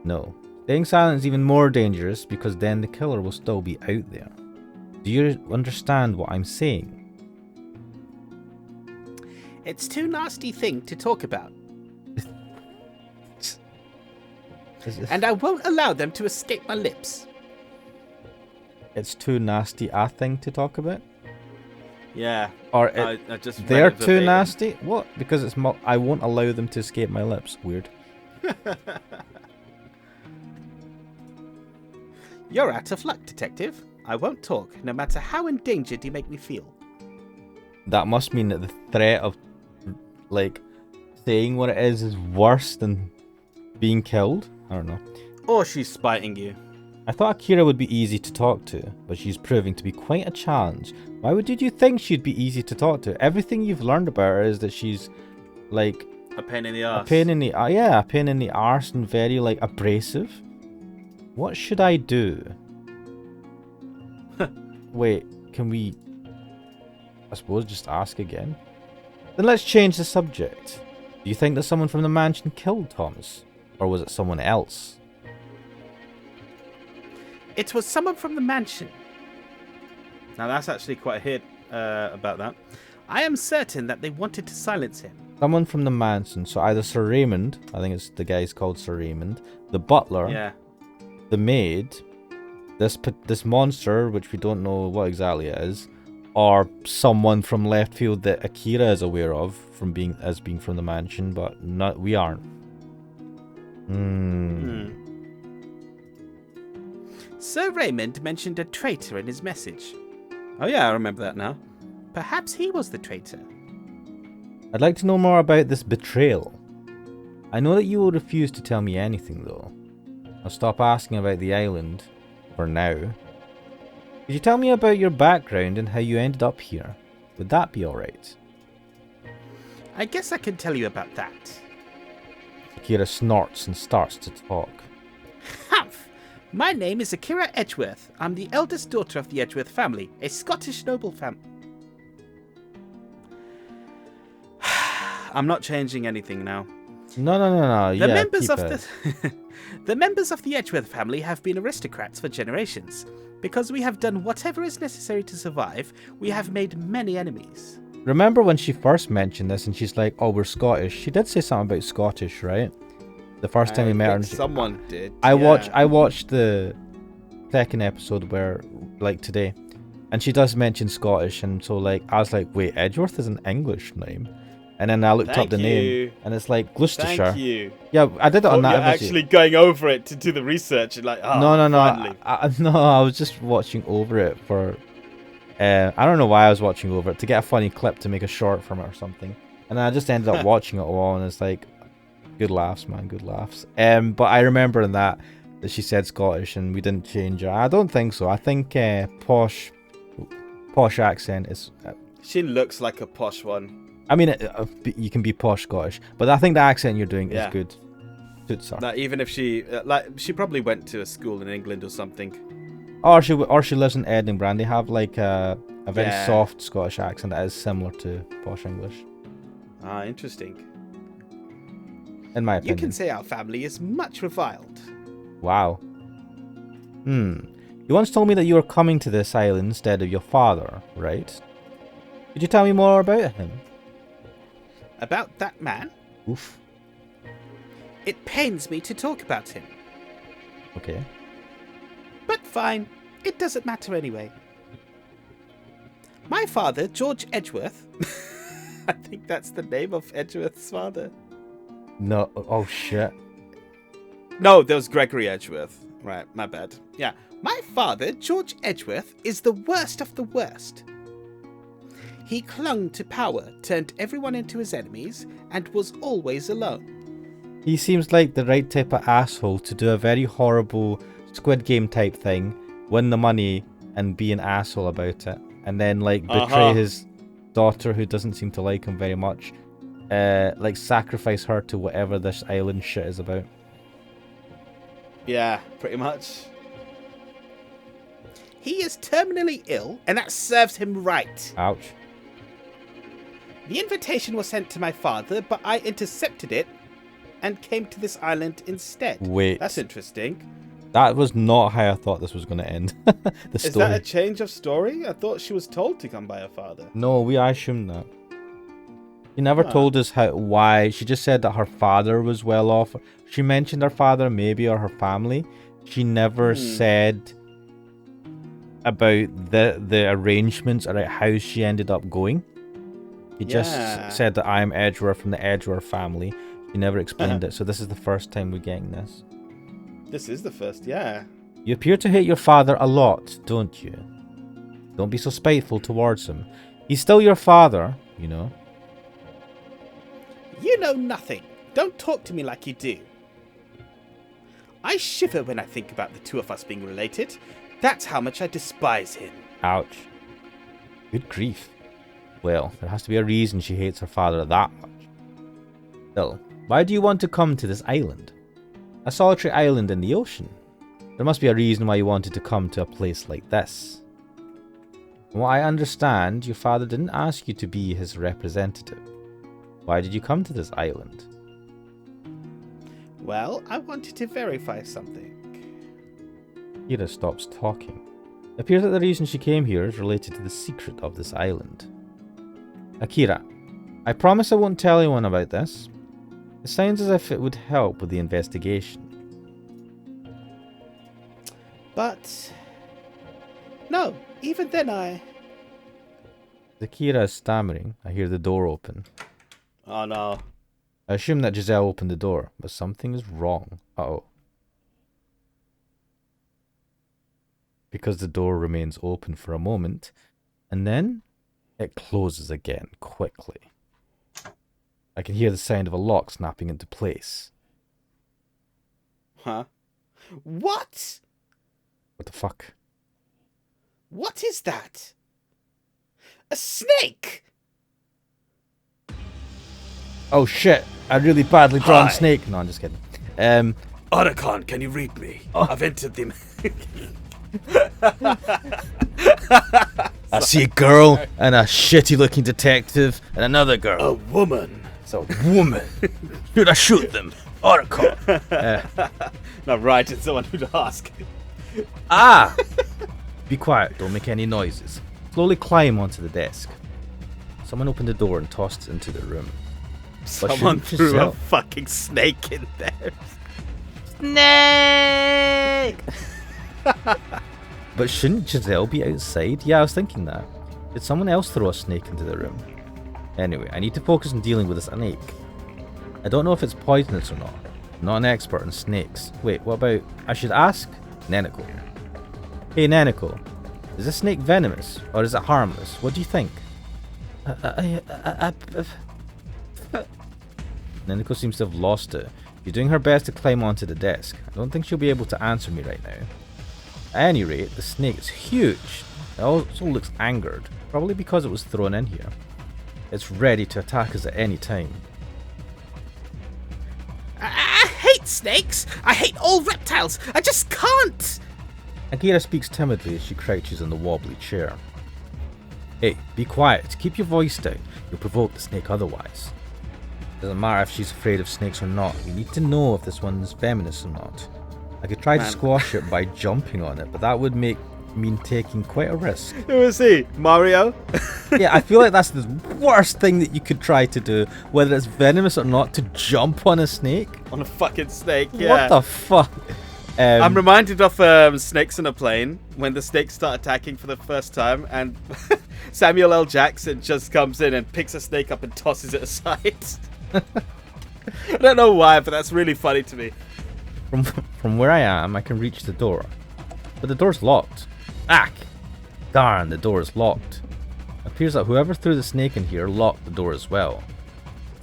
No. Staying silent is even more dangerous because then the killer will still be out there. Do you understand what I'm saying? It's too nasty thing to talk about. And I won't allow them to escape my lips. It's too nasty a thing to talk about? Yeah. Or I just read they're it too verbatim. nasty? What? Because it's I won't allow them to escape my lips. Weird. You're out of luck, detective. I won't talk, no matter how endangered you make me feel. That must mean that the threat of, like, saying what it is worse than being killed? I don't know. Or she's spiting you. I thought Akira would be easy to talk to, but she's proving to be quite a challenge. Why did you think she'd be easy to talk to? Everything you've learned about her is that she's, like... A pain in the arse. A pain in the... yeah, a pain in the arse and very, like, abrasive. What should I do? Wait, can we... I suppose just ask again? Then let's change the subject. Do you think that someone from the mansion killed Thomas? Or was it someone else? It was someone from the mansion. Now that's actually quite a hit about that. I am certain that they wanted to silence him. Someone from the mansion. So either Sir Raymond, I think it's the guy's called Sir Raymond, the butler, Yeah. the maid, this monster, which we don't know what exactly it is, or someone from left field that Akira is aware of from being from the mansion, but we aren't. Sir Raymond mentioned a traitor in his message. Oh yeah, I remember that now. Perhaps he was the traitor. I'd like to know more about this betrayal. I know that you will refuse to tell me anything, though. I'll stop asking about the island, for now. Could you tell me about your background and how you ended up here? Would that be alright? I guess I can tell you about that. Akira snorts and starts to talk. Humph! My name is Akira Edgeworth. I'm the eldest daughter of the Edgeworth family, a Scottish noble family. I'm not changing anything now. No. The members of the members of the Edgeworth family have been aristocrats for generations. Because we have done whatever is necessary to survive, we have made many enemies. Remember when she first mentioned this and she's like, oh, we're Scottish. She did say something about Scottish, right? The first time we met her. And someone did. I watched the second episode where, like, today. And she does mention Scottish. And so, like, I was like, wait, Edgeworth is an English name? And then I looked up the name. And it's like Gloucestershire. Thank you. Yeah, I did it on that You're episode. actually going over it to do the research and like, oh, No. finally. I was just watching over it for... I don't know why I was watching over it. To get a funny clip to make a short from it or something. And I just ended up watching it all. And it's like, good laughs, man. Good laughs. But I remember in that she said Scottish and we didn't change her. I don't think so. I think posh accent is... She looks like a posh one. I mean, you can be posh Scottish, but I think the accent you're doing is good. Suits her. Like, even if she, she probably went to a school in England or something. Or she lives in Edinburgh and they have like a very soft Scottish accent that is similar to posh English. Ah, interesting. In my opinion. You can say our family is much reviled. Wow. You once told me that you were coming to this island instead of your father, right? Could you tell me more about him? About that man? Oof. It pains me to talk about him. Okay. But fine, it doesn't matter anyway. My father, George Edgeworth, I think that's the name of Edgeworth's father. No, oh shit. No, there was Gregory Edgeworth. Right, my bad. Yeah, my father, George Edgeworth, is the worst of the worst. He clung to power, turned everyone into his enemies, and was always alone. He seems like the right type of asshole to do a very horrible Squid Game type thing, win the money, and be an asshole about it. And then, like, betray his daughter who doesn't seem to like him very much. Like, sacrifice her to whatever this island shit is about. Yeah, pretty much. He is terminally ill, and that serves him right. Ouch. The invitation was sent to my father, but I intercepted it and came to this island instead. Wait. That's interesting. That was not how I thought this was going to end. The story. Is that a change of story? I thought she was told to come by her father. No, I assumed that. She never told us why. She just said that her father was well off. She mentioned her father, maybe, or her family. She never said about the arrangements or how she ended up going. He just said that I'm Edgeworth from the Edgeworth family. He never explained it, so this is the first time we're getting this. This is the first, yeah. You appear to hate your father a lot, don't you? Don't be so spiteful towards him. He's still your father, you know. You know nothing. Don't talk to me like you do. I shiver when I think about the two of us being related. That's how much I despise him. Ouch. Good grief. Well, there has to be a reason she hates her father that much. Still, why do you want to come to this island? A solitary island in the ocean. There must be a reason why you wanted to come to a place like this. From what I understand, your father didn't ask you to be his representative. Why did you come to this island? Well, I wanted to verify something. Kira stops talking. It appears that the reason she came here is related to the secret of this island. Akira, I promise I won't tell anyone about this. It sounds as if it would help with the investigation. But... no, even then Akira is stammering. I hear the door open. Oh no. I assume that Giselle opened the door, but something is wrong. Uh-oh. Because the door remains open for a moment, And then it closes again quickly. I can hear the sound of a lock snapping into place. Huh? What? What the fuck? What is that? A snake! Oh shit, a really badly drawn Hi. snake. No, I'm just kidding. Otacon, can you read me? I've entered the... I see a girl and a shitty looking detective and another girl. A woman. It's a woman. Should I shoot them? Otacon. Now, right, it's someone who'd ask. Ah! Be quiet, don't make any noises. Slowly climb onto the desk. Someone opened the door and tossed it into the room. Someone shouldn't threw a Giselle- fucking snake in there. Snake! But shouldn't Giselle be outside? Yeah, I was thinking that. Did someone else throw a snake into the room? Anyway, I need to focus on dealing with this snake. I don't know if it's poisonous or not. I'm not an expert on snakes. Wait, what about... I should ask Neneko. Hey Neneko, is this snake venomous or is it harmless? What do you think? Neneko seems to have lost it. She's doing her best to climb onto the desk. I don't think she'll be able to answer me right now. At any rate, the snake is huge. It also looks angered, probably because it was thrown in here. It's ready to attack us at any time. I hate snakes. I hate all reptiles. I just can't. Akira speaks timidly as she crouches in the wobbly chair. Hey, be quiet. Keep your voice down. You'll provoke the snake otherwise. Doesn't matter if she's afraid of snakes or not. We need to know if this one's venomous or not. I could try to squash it by jumping on it, but that would mean taking quite a risk. Who is he? Mario? Yeah, I feel like that's the worst thing that you could try to do, whether it's venomous or not, to jump on a snake. On a fucking snake, yeah. What the fuck? I'm reminded of Snakes on a Plane, when the snakes start attacking for the first time, and Samuel L. Jackson just comes in and picks a snake up and tosses it aside. I don't know why, but that's really funny to me. From where I am, I can reach the door. But the door's locked. Ack! Darn, the door is locked. It appears that whoever threw the snake in here locked the door as well.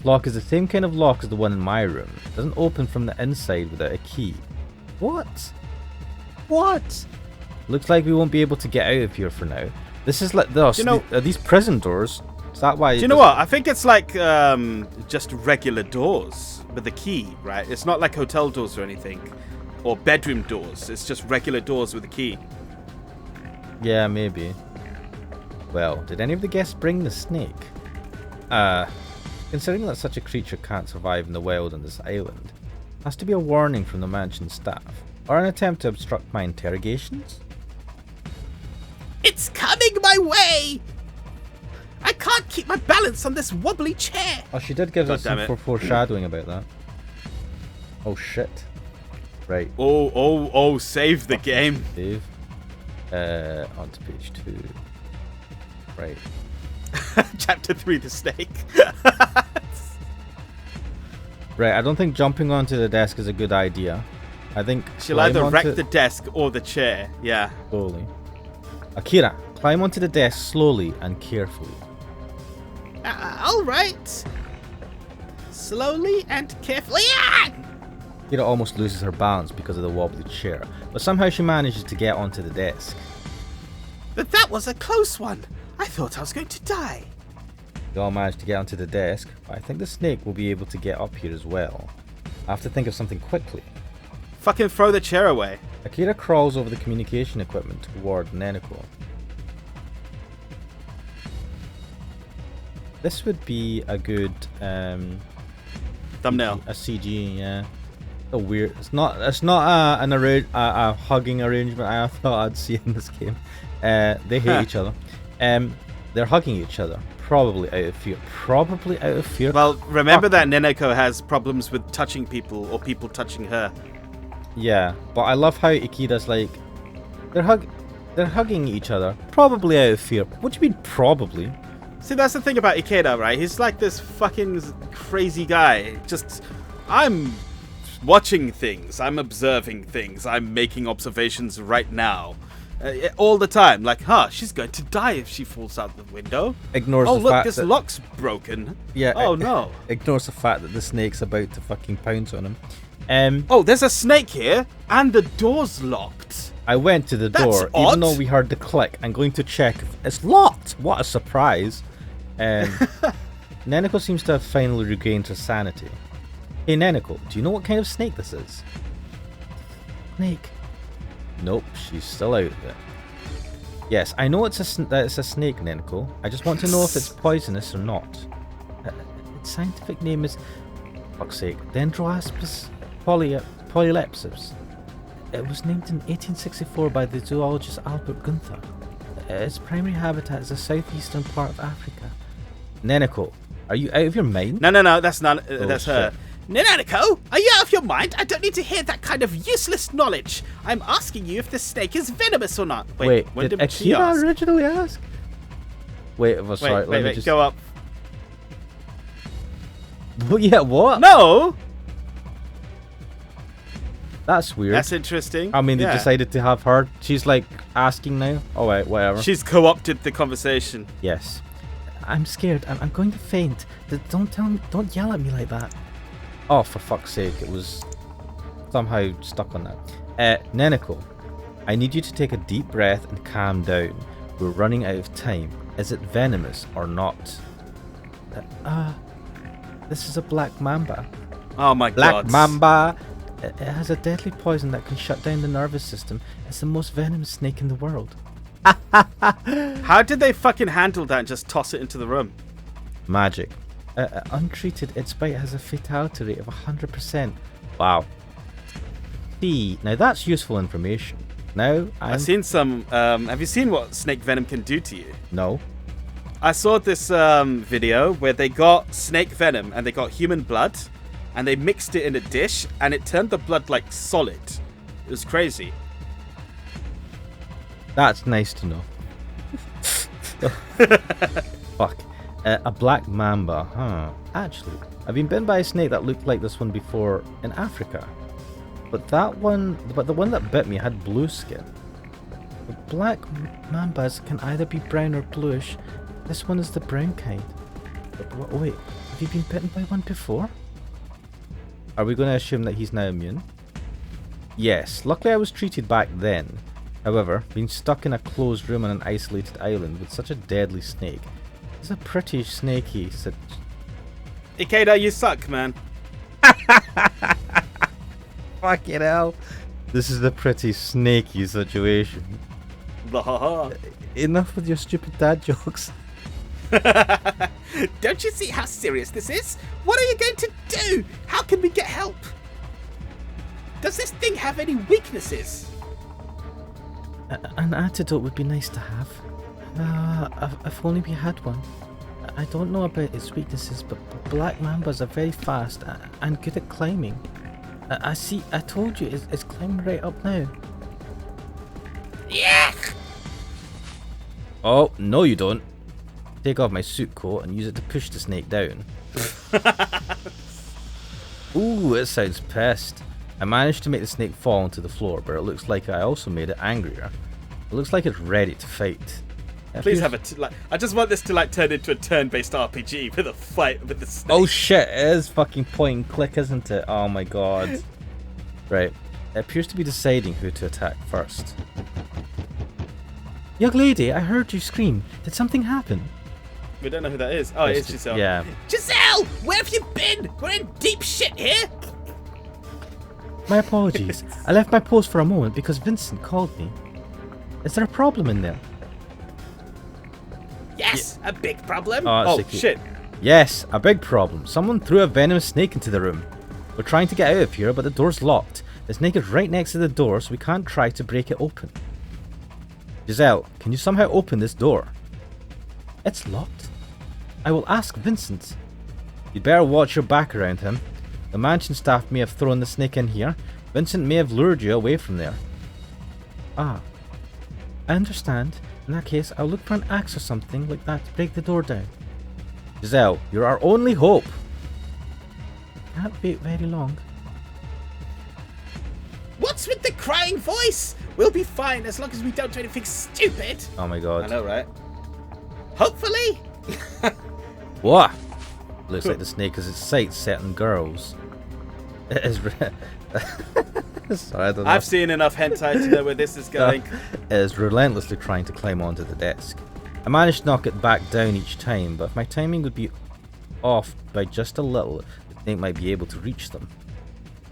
The lock is the same kind of lock as the one in my room. It doesn't open from the inside without a key. What? What? Looks like we won't be able to get out of here for now. This is like those. Are these prison doors? Is that why? Do you know what? I think it's like just regular doors with a key, right? It's not like hotel doors or anything, or bedroom doors. It's just regular doors with a key. Yeah, maybe. Well, did any of the guests bring the snake? Considering that such a creature can't survive in the wild on this island, has to be a warning from the mansion staff, or an attempt to obstruct my interrogations? It's coming my way. I can't keep my balance on this wobbly chair. Oh, she did give us damn some it. foreshadowing about that. Oh shit. Right, Oh, save the game. Dave. On to page 2. Right. Chapter 3, the snake. Right, I don't think jumping onto the desk is a good idea. I think She'll climb either wreck onto- the desk or the chair. Yeah. slowly. Akira, climb onto the desk slowly and carefully. All right. Slowly and carefully. Ah! Akira almost loses her balance because of the wobbly chair, but somehow she manages to get onto the desk. But that was a close one. I thought I was going to die. They all manage to get onto the desk, but I think the snake will be able to get up here as well. I have to think of something quickly. Fucking throw the chair away. Akira crawls over the communication equipment toward Neneko. This would be a good Thumbnail. a CG, yeah. A weird. It's not a hugging arrangement I thought I'd see in this game. They hate each other. They're hugging each other, probably out of fear. Well, remember that Neneko has problems with touching people or people touching her. Yeah, but I love how Ikida's like, they're hugging each other, probably out of fear. What do you mean, probably? See, that's the thing about Ikeda, right? He's like this fucking crazy guy. Just, I'm watching things, I'm observing things, I'm making observations right now. all the time. Like, she's going to die if she falls out the window. Ignores Oh, the look, fact this that... lock's broken. Yeah. Oh, no. Ignores the fact that the snake's about to fucking pounce on him. Oh, there's a snake here, and the door's locked. I went to the That's door, odd. even though we heard the click. I'm going to check if it's locked. What a surprise. Neneko seems to have finally regained her sanity. Hey Neneko, do you know what kind of snake this is? Snake. Nope, she's still out of it. Yes, I know it's a snake, Neneko. I just want to know if it's poisonous or not. Its scientific name is... fuck's sake. Dendroaspis polylepsis. It was named in 1864 by the zoologist Albert Gunther. Its primary habitat is the southeastern part of Africa. Neneko, are you out of your mind? No, that's not. That's shit. her. Nanako, are you out of your mind? I don't need to hear that kind of useless knowledge. I'm asking you if this snake is venomous or not. Wait, when did she Akira ask? originally ask? Wait, sorry, let me just... Go up. Yeah, what? No! That's weird. That's interesting. I mean, they Yeah. decided to have her. She's like asking now. Oh wait, whatever. She's co-opted the conversation. Yes. I'm scared. I'm going to faint. Don't yell at me like that. Oh, for fuck's sake! It was somehow stuck on that. Neneko, I need you to take a deep breath and calm down. We're running out of time. Is it venomous or not? This is a black mamba. Oh my god. Black mamba. It has a deadly poison that can shut down the nervous system. It's the most venomous snake in the world. How did they fucking handle that and just toss it into the room? Magic. Untreated, its bite has a fatality rate of 100%. Wow. Now that's useful information. Now I've seen some. Have you seen what snake venom can do to you? No. I saw this video where they got snake venom and they got human blood and they mixed it in a dish and it turned the blood like solid. It was crazy. That's nice to know. Fuck. A black mamba, huh? Actually, I've been bitten by a snake that looked like this one before in Africa. But the one that bit me had blue skin. The black mambas can either be brown or bluish. This one is the brown kind. Wait, have you been bitten by one before? Are we going to assume that he's now immune? Yes, luckily I was treated back then. However, being stuck in a closed room on an isolated island with such a deadly snake is a pretty snaky Ikeda, you suck, man. Fucking hell. This is a pretty snaky situation. Enough with your stupid dad jokes. Don't you see how serious this is? What are you going to do? How can we get help? Does this thing have any weaknesses? An antidote would be nice to have. If only we had one. I don't know about its weaknesses, but black mambas are very fast and good at climbing. I told you, it's climbing right up now. Yeah. Oh, no you don't. Take off my suit coat and use it to push the snake down. Ooh, it sounds pissed. I managed to make the snake fall onto the floor, but it looks like I also made it angrier. It looks like it's ready to fight. Please have I just want this to turn into a turn-based RPG with a fight with the snake. Oh shit, it is fucking point and click, isn't it? Oh my god. Right. It appears to be deciding who to attack first. Young lady, I heard you scream. Did something happen? We don't know who that is. Oh, it is Giselle. Yeah. Giselle, where have you been? We're in deep shit here. My apologies. I left my post for a moment because Vincent called me. Is there a problem in there? Yes, a big problem. Oh, shit. Yes, a big problem. Someone threw a venomous snake into the room. We're trying to get out of here, but the door's locked. The snake is right next to the door, so we can't try to break it open. Giselle, can you somehow open this door? It's locked. I will ask Vincent. You'd better watch your back around him. The mansion staff may have thrown the snake in here. Vincent may have lured you away from there. Ah, I understand. In that case, I'll look for an axe or something like that to break the door down. Giselle, you're our only hope. Can't wait very long. What's with the crying voice? We'll be fine as long as we don't do anything stupid. Oh my I god. know, right? Hopefully. What? Looks like the snake has its sights set on girls. It is. Sorry, I don't know. I've seen enough hentai to know where this is going. It is relentlessly trying to climb onto the desk. I managed to knock it back down each time, but if my timing would be off by just a little, the snake might be able to reach them.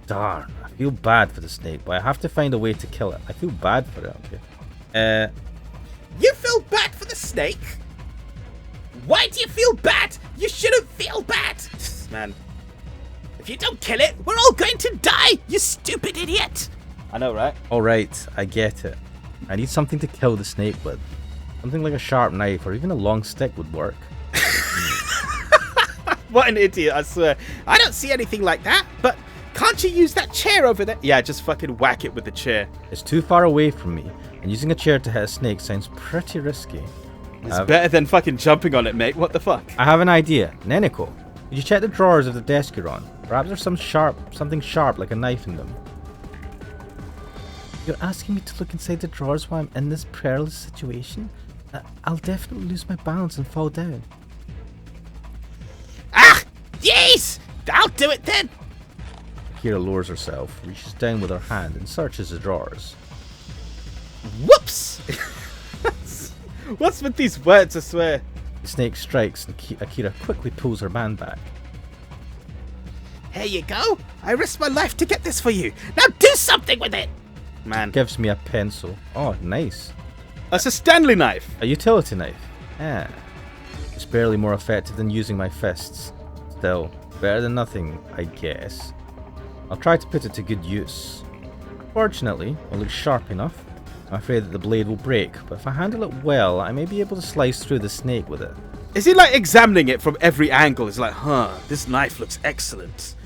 Darn, I feel bad for the snake, but I have to find a way to kill it. I feel bad for it, okay? You feel bad for the snake? Why do you feel bad? You shouldn't feel bad. Man, If you don't kill it, we're all going to die, you stupid idiot. I know, right? Alright, I get it. I need something to kill the snake with. Something like a sharp knife or even a long stick would work. What an idiot, I swear. I don't see anything like that, but can't you use that chair over there? Yeah, just fucking whack it with the chair. It's too far away from me, and using a chair to hit a snake sounds pretty risky. It's better than fucking jumping on it, mate. What the fuck? I have an idea. Neneko, could you check the drawers of the desk you're on? Perhaps there's something sharp like a knife in them. You're asking me to look inside the drawers while I'm in this perilous situation? I'll definitely lose my balance and fall down. Ah, yes! I'll do it then. Akira lowers herself, reaches down with her hand and searches the drawers. Whoops! What's with these words, I swear? The snake strikes and Akira quickly pulls her band back. Here you go. I risked my life to get this for you. Now do something with it. Man, Gives me a pencil. Oh, nice. that's a Stanley knife. A utility knife. Yeah. It's barely more effective than using my fists. Still, better than nothing, I guess. I'll try to put it to good use. Fortunately, it looks sharp enough. I'm afraid that the blade will break, but if I handle it well, I may be able to slice through the snake with it. Is he like examining it from every angle? It's like, this knife looks excellent.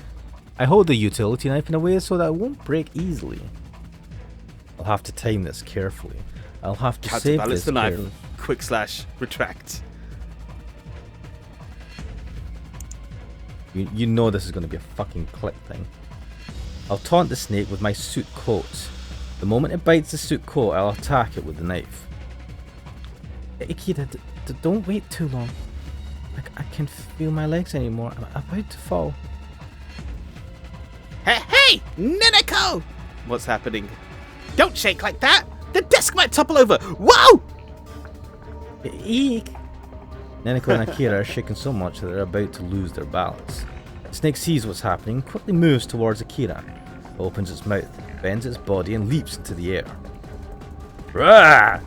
I hold the utility knife in a way so that it won't break easily. I'll have to time this carefully. I'll have to save Counterbalance this the knife. carefully. Quick slash retract. You know this is going to be a fucking click thing. I'll taunt the snake with my suit coat. The moment it bites the suit coat, I'll attack it with the knife. Ikeda, don't wait too long. I can't feel my legs anymore. I'm about to fall. Hey, Neneko! What's happening? Don't shake like that. The desk might topple over. Whoa! Eek! Neneko and Akira are shaken so much that they're about to lose their balance. The snake sees what's happening and quickly moves towards Akira. It opens its mouth, bends its body, and leaps into the air. Rah!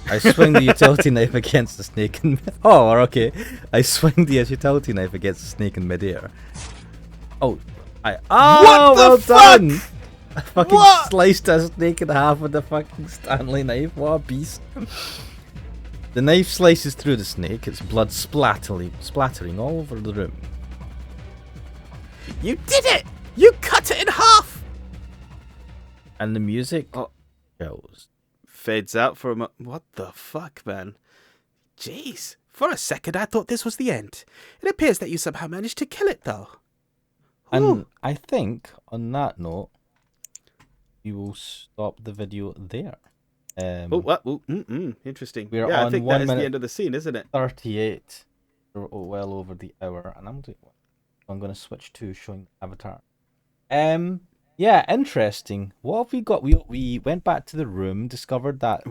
I swing the utility knife against the snake in okay. I swing the utility knife against the snake in midair. What the fuck? Done! I fucking sliced a snake in half with the fucking Stanley knife. What a beast. The knife slices through the snake, its blood splattering all over the room. You did it! You cut it in half! And the music goes. Fades out for a moment. What the fuck, man? Jeez, for a second I thought this was the end. It appears that you somehow managed to kill it, though. And Ooh. I think, on that note, we will stop the video there. Interesting. We're I on think 1 that is minute the end of the scene, isn't it? 38. We're well over the hour, and I'm going to switch to showing Avatar. Yeah, interesting. What have we got? We went back to the room, discovered that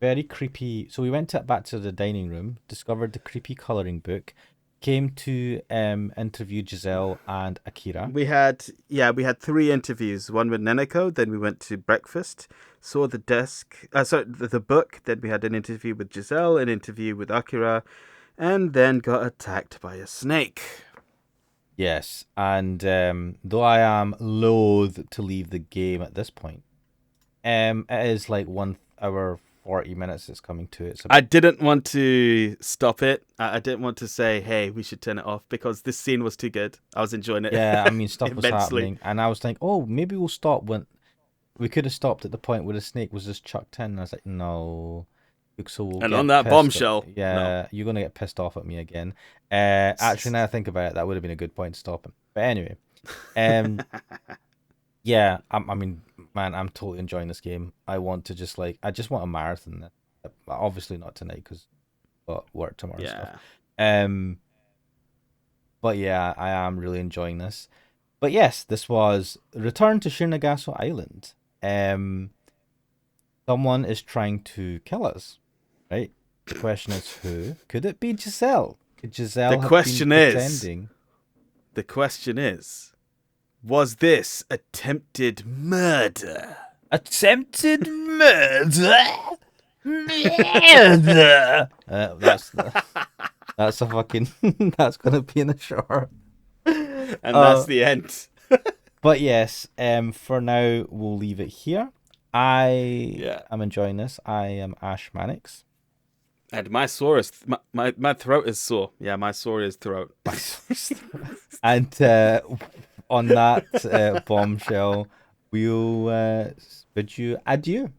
very creepy. So we went back to the dining room, discovered the creepy coloring book, came to interview Giselle and Akira. We had 3 interviews. One with Neneko, then we went to breakfast, saw the the book, then we had an interview with Giselle, an interview with Akira, and then got attacked by a snake. Yes, and though I am loath to leave the game at this point, it is like 1 hour 40 minutes it's coming to it. I didn't want to stop it. I didn't want to say, hey, we should turn it off, because this scene was too good. I was enjoying it. Yeah, I mean, stuff was immensely. happening, and I was thinking, oh, maybe we'll stop when... We could have stopped at the point where the snake was just chucked in, and I was like, no... So we'll And get on that pissed bombshell, Yeah, no. You're going to get pissed off at me again. Actually, now I think about it, that would have been a good point to stop him. But anyway. yeah, I mean, man, I'm totally enjoying this game. I want to just I just want a marathon. Obviously not tonight because got work tomorrow and stuff. Um, but yeah, I am really enjoying this. But yes, this was Return to Shironagasu Island. Someone is trying to kill us, right? The question is who? Could it be Giselle? Could Giselle The have question been is- pretending? The question is, was this attempted murder? Attempted murder? Murder! That's a fucking... that's gonna be in the short. And that's the end. But yes, for now, we'll leave it here. I Yeah. am enjoying this. I am Ash Mannix. And my sore is my throat is sore. Yeah, my sore is throat. And on that bombshell, we'll bid you adieu.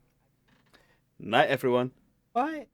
Night, everyone. Bye.